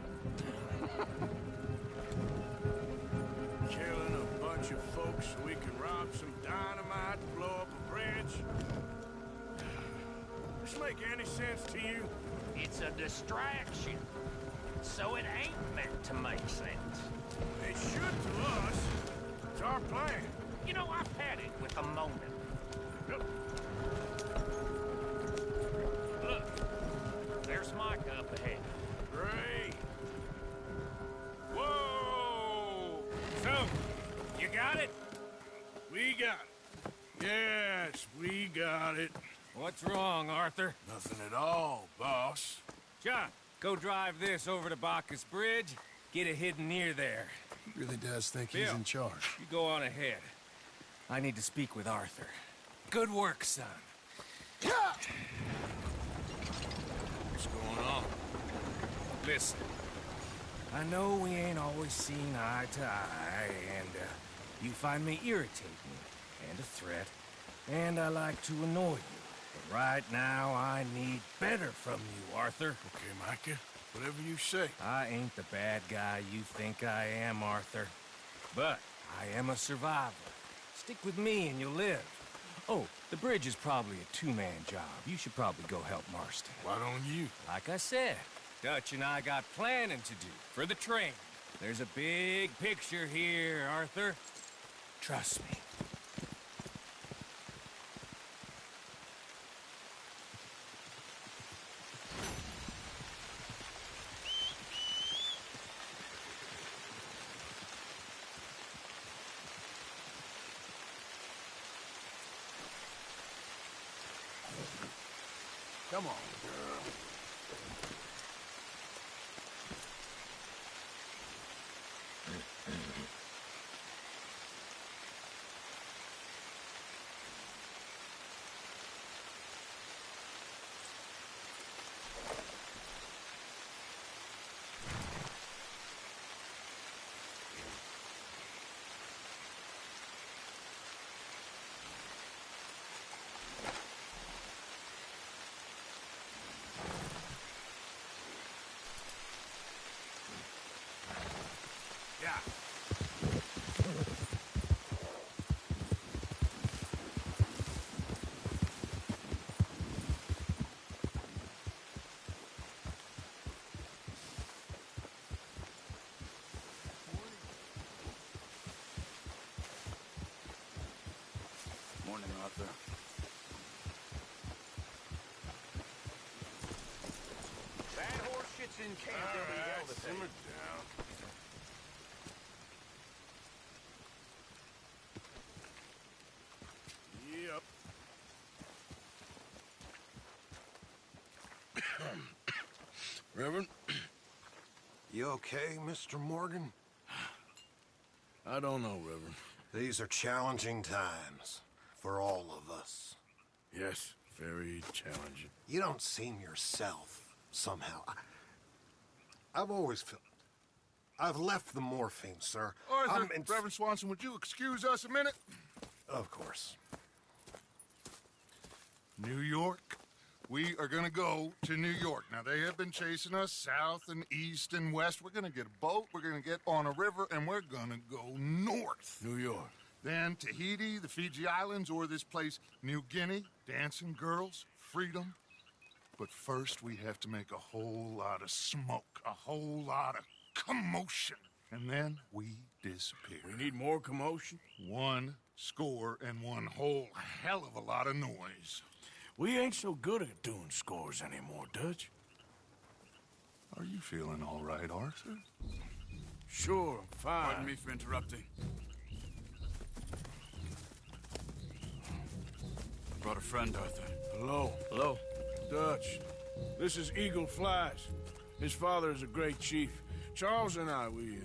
Killing a bunch of folks so we can rob some dynamite, blow up a bridge. This make any sense to you? It's a distraction, so it ain't meant to make sense. It should to us. It's our plan. You know, I've had it with a moment. Look, there's Micah up ahead. Great. Whoa! So, you got it? We got it. Yes, we got it. What's wrong, Arthur? Nothing at all, boss. John, go drive this over to Bacchus Bridge. Get it hidden near there. He really does think he's Bill, in charge. You go on ahead. I need to speak with Arthur. Good work, son. What's going on? Listen, I know we ain't always seen eye to eye, and you find me irritating and a threat, and I like to annoy you. But right now, I need better from you, Arthur. Okay, Micah. Whatever you say. I ain't the bad guy you think I am, Arthur. But I am a survivor. Stick with me and you'll live. Oh, the bridge is probably a two-man job. You should probably go help Marston. Why don't you? Like I said, Dutch and I got planning to do for the train. There's a big picture here, Arthur. Trust me. Come on, girl. Yeah. Morning, Arthur. That horse shit's in camp. They'll be held to Simmer down. Yep. Reverend, You okay, Mr. Morgan? I don't know, Reverend. These are challenging times for all of us. Yes, very challenging. You don't seem yourself, somehow. I've always felt... I've left the morphine, sir. Arthur, Reverend Swanson, would you excuse us a minute? Of course. New York. We are gonna go to New York. Now, they have been chasing us south and east and west. We're gonna get a boat, we're gonna get on a river, and we're gonna go north. New York. Then Tahiti, the Fiji Islands, or this place, New Guinea, dancing girls, freedom. But first, we have to make a whole lot of smoke, a whole lot of commotion. And then we disappear. We need more commotion? 1 score and one whole hell of a lot of noise. We ain't so good at doing scores anymore, Dutch. Are you feeling all right, Arthur? Sure, I'm fine. Pardon me for interrupting. Brought a friend, Arthur. Hello. Hello. Dutch. This is Eagle Flies. His father is a great chief. Charles and I, we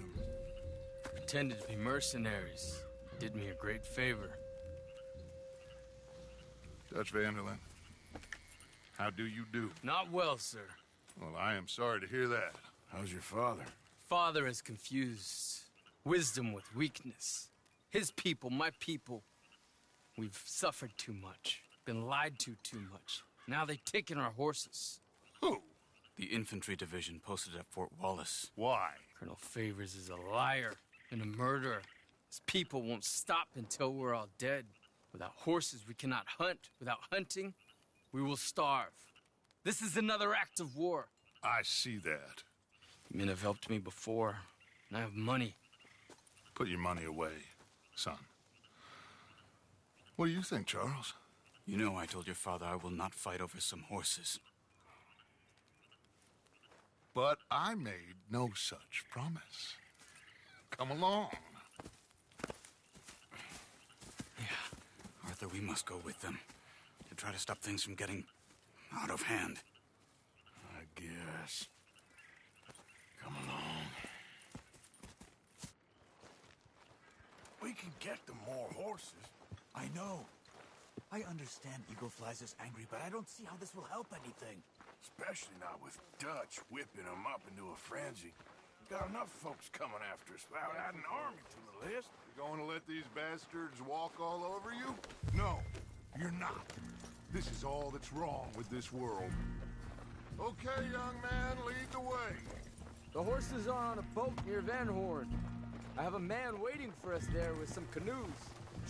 pretended to be mercenaries. Did me a great favor. Dutch Vanderlyn, how do you do? Not well, sir. Well, I am sorry to hear that. How's your father? Father has confused wisdom with weakness. His people, my people, we've suffered too much. Been lied to too much. Now they've taken our horses. Who? The infantry division posted at Fort Wallace. Why? Colonel Favors is a liar and a murderer. His people won't stop until we're all dead. Without horses, we cannot hunt. Without hunting, we will starve. This is another act of war. I see that. Men have helped me before, and I have money. Put your money away, son. What do you think, Charles? You know I told your father I will not fight over some horses. But I made no such promise. Come along. Yeah, Arthur, we must go with them to try to stop things from getting out of hand. I guess. Come along. We can get them more horses. I know. I understand Eagle Flies is angry, but I don't see how this will help anything. Especially not with Dutch whipping them up into a frenzy. Got enough folks coming after us without adding an army to the list. You going to let these bastards walk all over you? No, you're not. This is all that's wrong with this world. Okay, young man, lead the way. The horses are on a boat near Van Horn. I have a man waiting for us there with some canoes.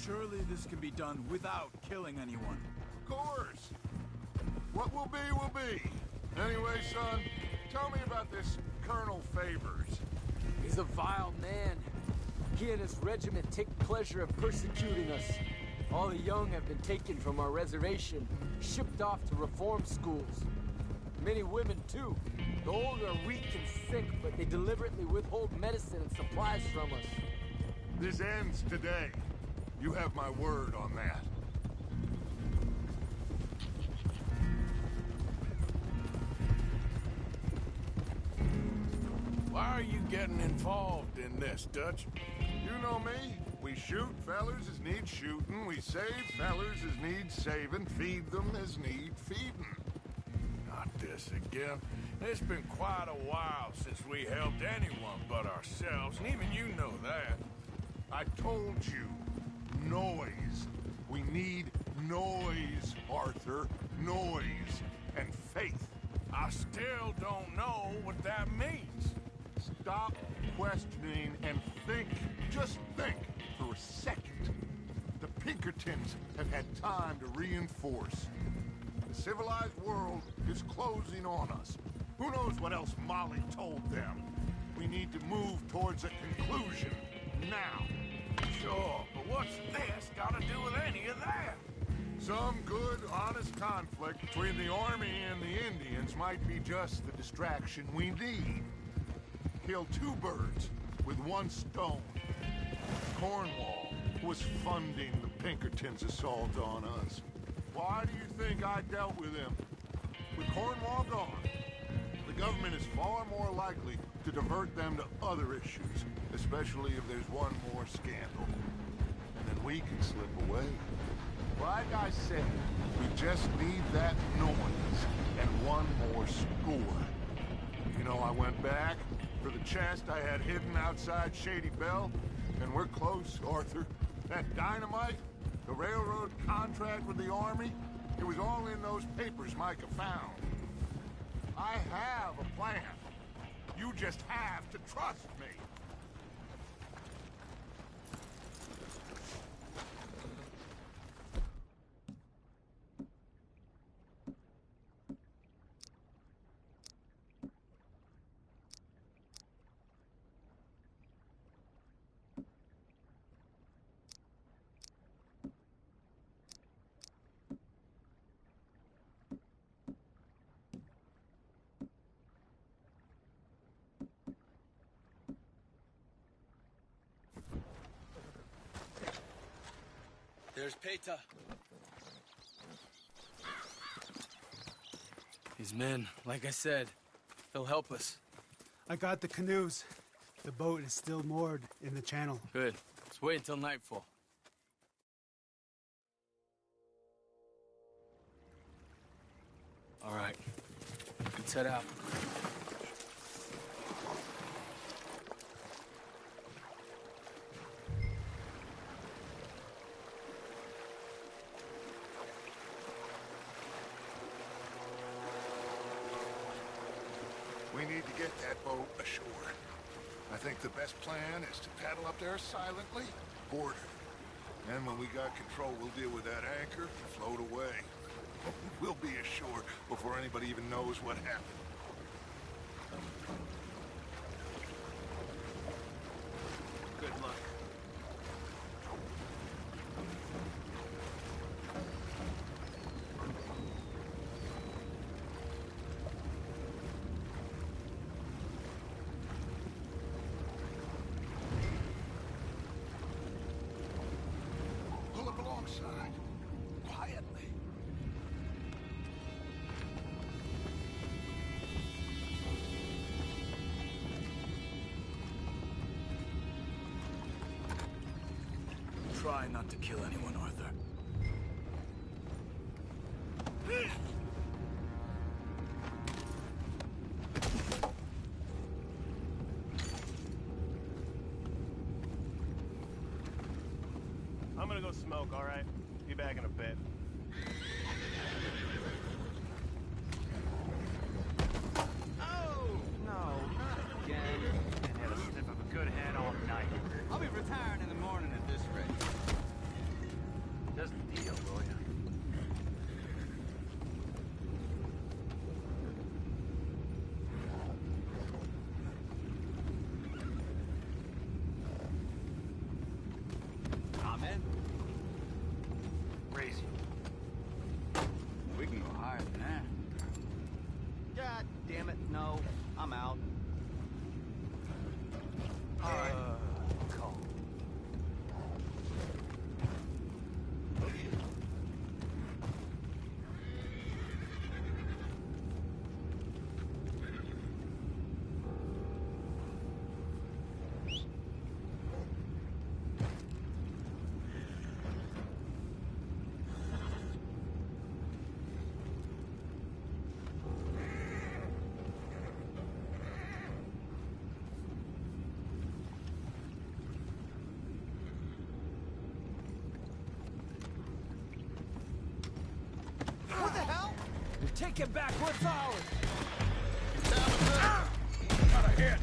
Surely this can be done without killing anyone. Of course. What will be, will be. Anyway, son, tell me about this Colonel Favors. He's a vile man. He and his regiment take pleasure in persecuting us. All the young have been taken from our reservation, shipped off to reform schools. Many women, too. The old are weak and sick, but they deliberately withhold medicine and supplies from us. This ends today. You have my word on that. Why are you getting involved in this, Dutch? You know me. We shoot fellers as need shooting. We save fellers as need saving. Feed them as need feeding. Not this again. It's been quite a while since we helped anyone but ourselves, and even you know that. I told you. Noise. We need noise, Arthur. Noise and faith. I still don't know what that means. Stop questioning and think. Just think for a second. The Pinkertons have had time to reinforce. The civilized world is closing on us. Who knows what else Molly told them? We need to move towards a conclusion now. Sure, but what's this got to do with any of that? Some good, honest conflict between the army and the Indians might be just the distraction we need. Kill two birds with one stone. Cornwall was funding the Pinkertons' assault on us. Why do you think I dealt with him? With Cornwall gone, the government is far more likely likely to divert them to other issues, especially if there's one more scandal. And then we can slip away. Like I said, we just need that noise and one more score. You know, I went back for the chest I had hidden outside Shady Belle, and we're close, Arthur. That dynamite, the railroad contract with the Army, it was all in those papers Micah found. I have a plan. You just have to trust me. There's H.A.T.E. His men, like I said, they'll help us. I got the canoes. The boat is still moored in the channel. Good. Let's wait until nightfall. All right. Let's head out. We need to get that boat ashore. I think the best plan is to paddle up there silently, board her. And when we got control, we'll deal with that anchor and float away. We'll be ashore before anybody even knows what happened. Good luck. Pull up alongside, quietly. Try not to kill anyone, Arthur. I'm gonna go smoke, all right? Be back in a bit. Oh, no, not again. And had a sniff of a good head all night. I'll be retiring in the morning at this rate. Does the deal, will ya? Amen. Crazy. We can go higher than that. God damn it, no. I'm out. All right. Call. What the hell? Take it back, we're solid! Got a hit!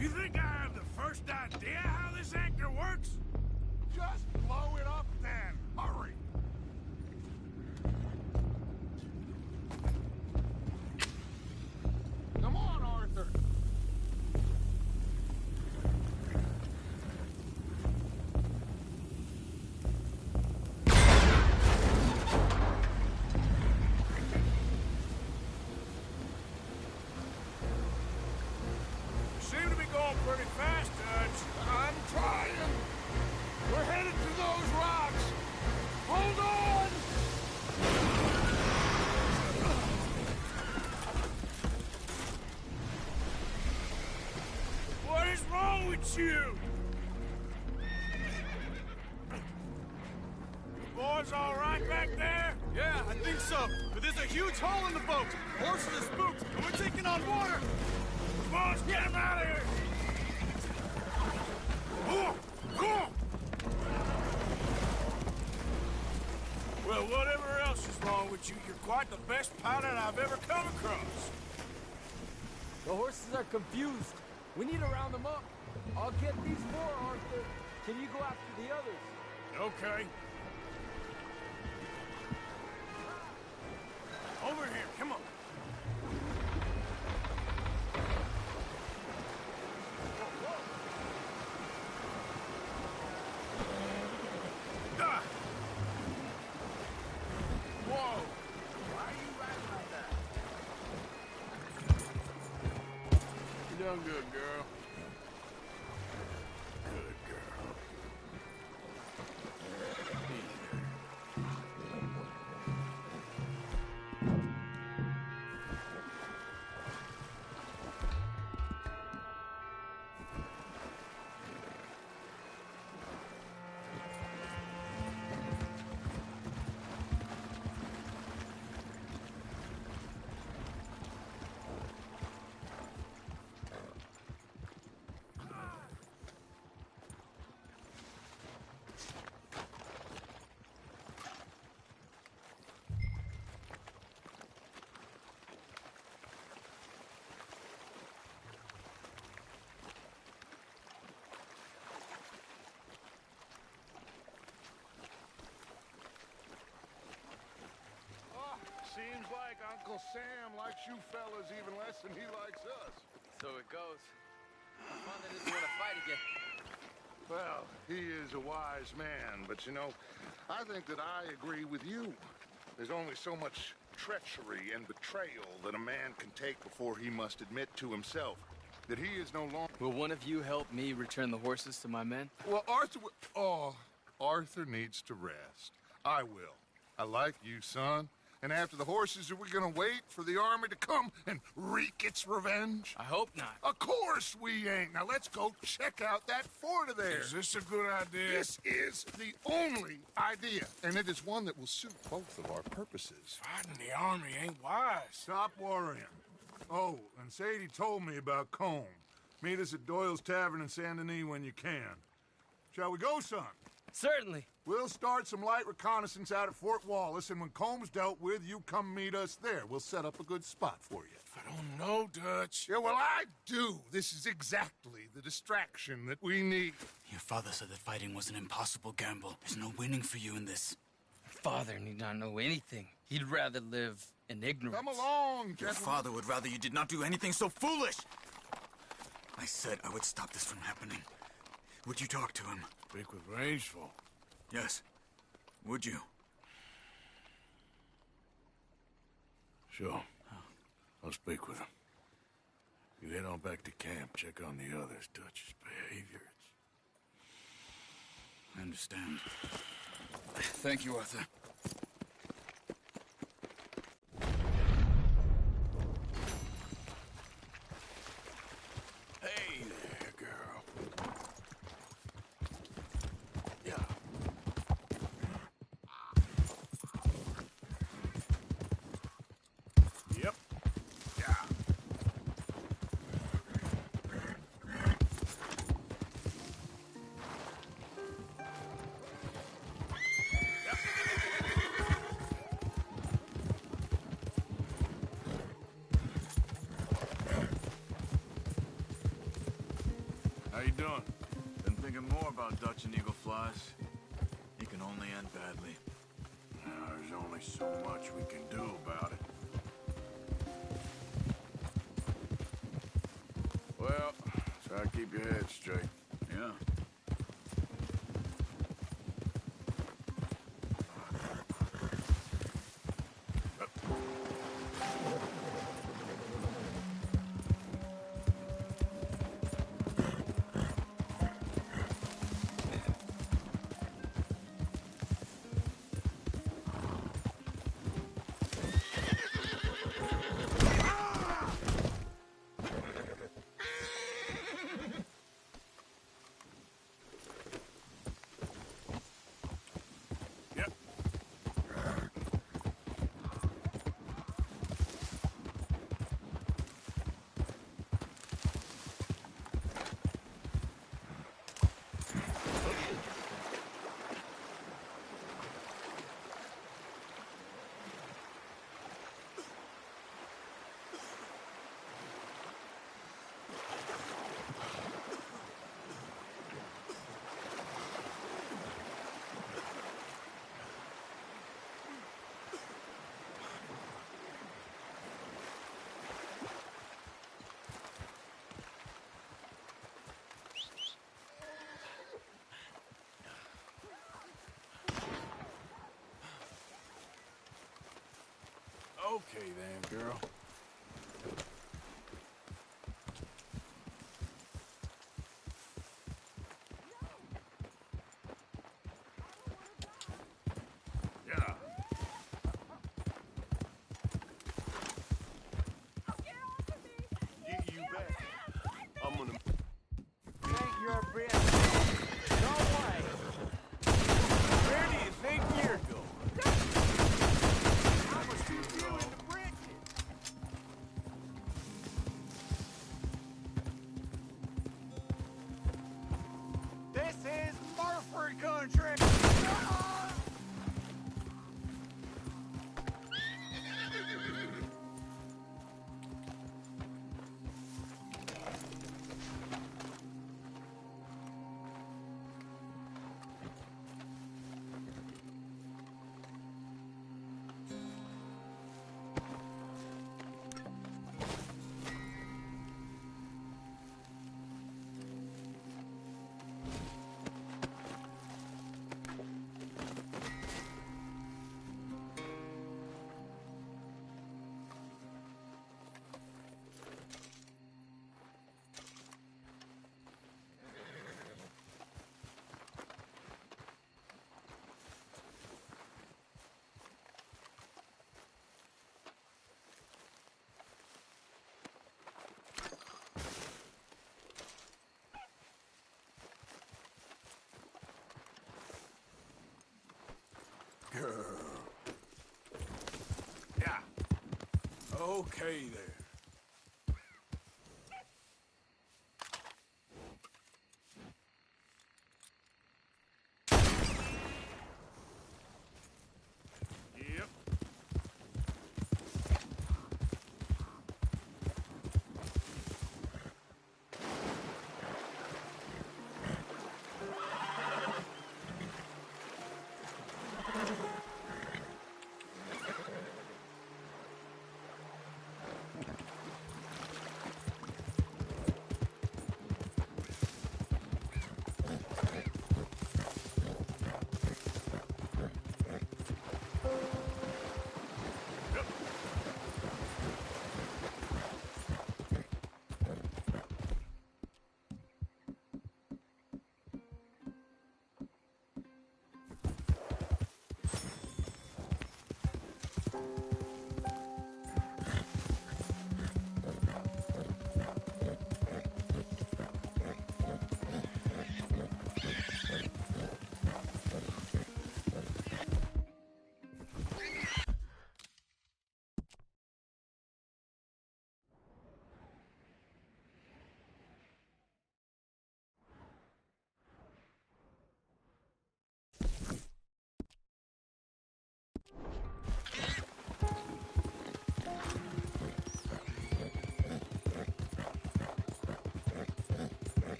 You think I have the first idea how this anchor works? Just blow it up then! Hurry! Come on, Arthur! with you? Boys all right back there? Yeah, I think so. But there's a huge hole in the boat. Horses are spooked, and we're taking on water. Come on, let's get him out of here. Come on. Well, whatever else is wrong with you, you're quite the best pilot I've ever come across. The horses are confused. We need to round them up. I'll get these four, Arthur. Can you go after the others? Okay. Over here, come on. Whoa! Why are you riding like that? You done good, girl. Good girl. Seems like Uncle Sam likes you fellas even less than he likes us. So it goes. Fun that doesn't want to fight again. Well, he is a wise man, but you know, I think that I agree with you. There's only so much treachery and betrayal that a man can take before he must admit to himself that he is no longer... Will one of you help me return the horses to my men? Well, Arthur needs to rest. I will. I like you, son. And after the horses, are we gonna wait for the army to come and wreak its revenge? I hope not. Of course we ain't. Now let's go check out that fort of theirs. Is this a good idea? This is the only idea, and it is one that will suit both of our purposes. Fighting the army ain't wise. Stop worrying. Oh, and Sadie told me about Combe. Meet us at Doyle's Tavern in Saint Denis when you can. Shall we go, son? Certainly. We'll start some light reconnaissance out at Fort Wallace, and when Combs dealt with, you come meet us there. We'll set up a good spot for you. I don't know, Dutch. Yeah, well, I do. This is exactly the distraction that we need. Your father said that fighting was an impossible gamble. There's no winning for you in this. Father need not know anything. He'd rather live in ignorance. Come along, gentlemen. Your father would rather you did not do anything so foolish. I said I would stop this from happening. Would you talk to him? Speak with Rangeful. Yes. Would you? Sure. I'll speak with him. You head on back to camp, check on the others, Dutch's behavior. I understand. Thank you, Arthur. Hey there, girl. Yeah. Yep. Yeah. How you doing? Been thinking more about Dutch and Eagle Flies. He can only end badly. There's only so much we can do about it. Well, try to keep your head straight. Yeah. Okay then, girl. Yeah. You bet. I'm gonna... Take your breath. No way. Where do you think you're going? How much do you do in the bridges? This is Murford country. Girl. Yeah. Okay there. Yep.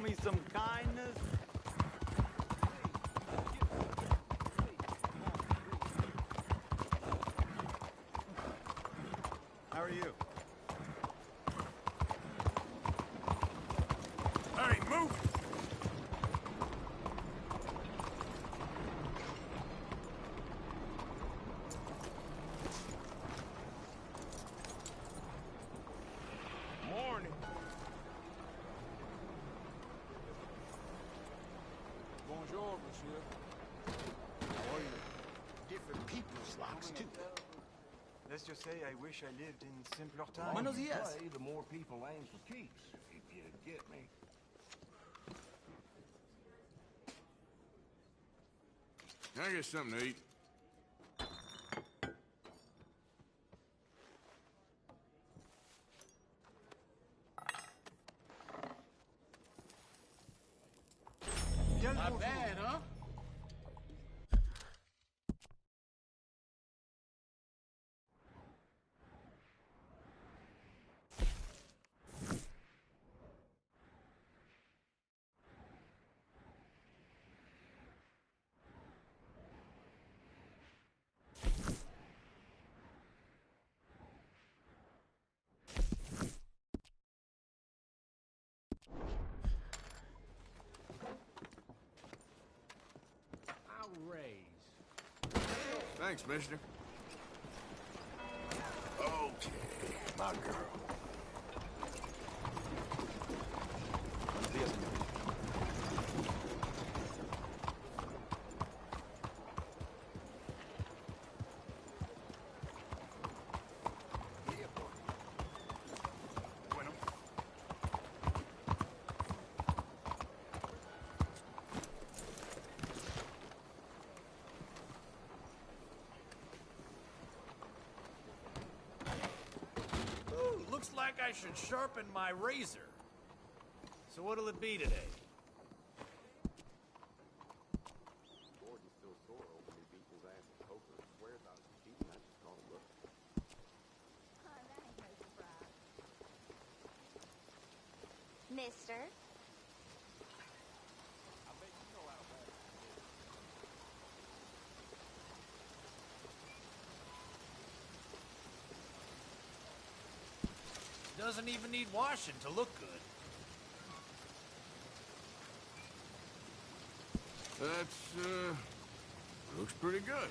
me some kindness? How are you? Hey, move! Bonjour, monsieur. How are you? Different people's locks, too. Let's just say I wish I lived in simpler times. Buenos dias. The more people aim for keeps, if you get me. Can I get something to eat? Not bad, huh? Thanks, mister. Okay, my girl. Looks like I should sharpen my razor. So what'll it be today? Gordon's still sore over me beating his ass at poker. Swears I was cheating. I just called him look. Mister? Doesn't even need washing to look good. That's, looks pretty good.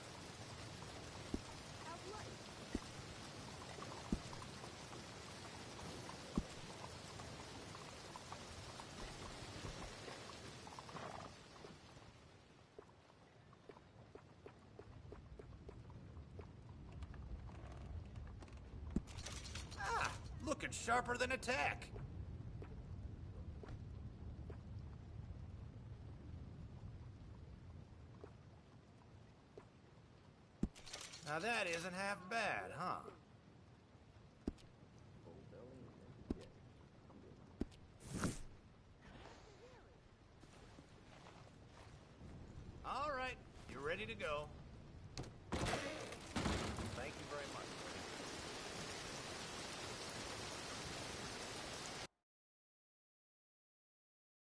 Looking sharper than a tack. Now that isn't half bad, huh? All right, you're ready to go.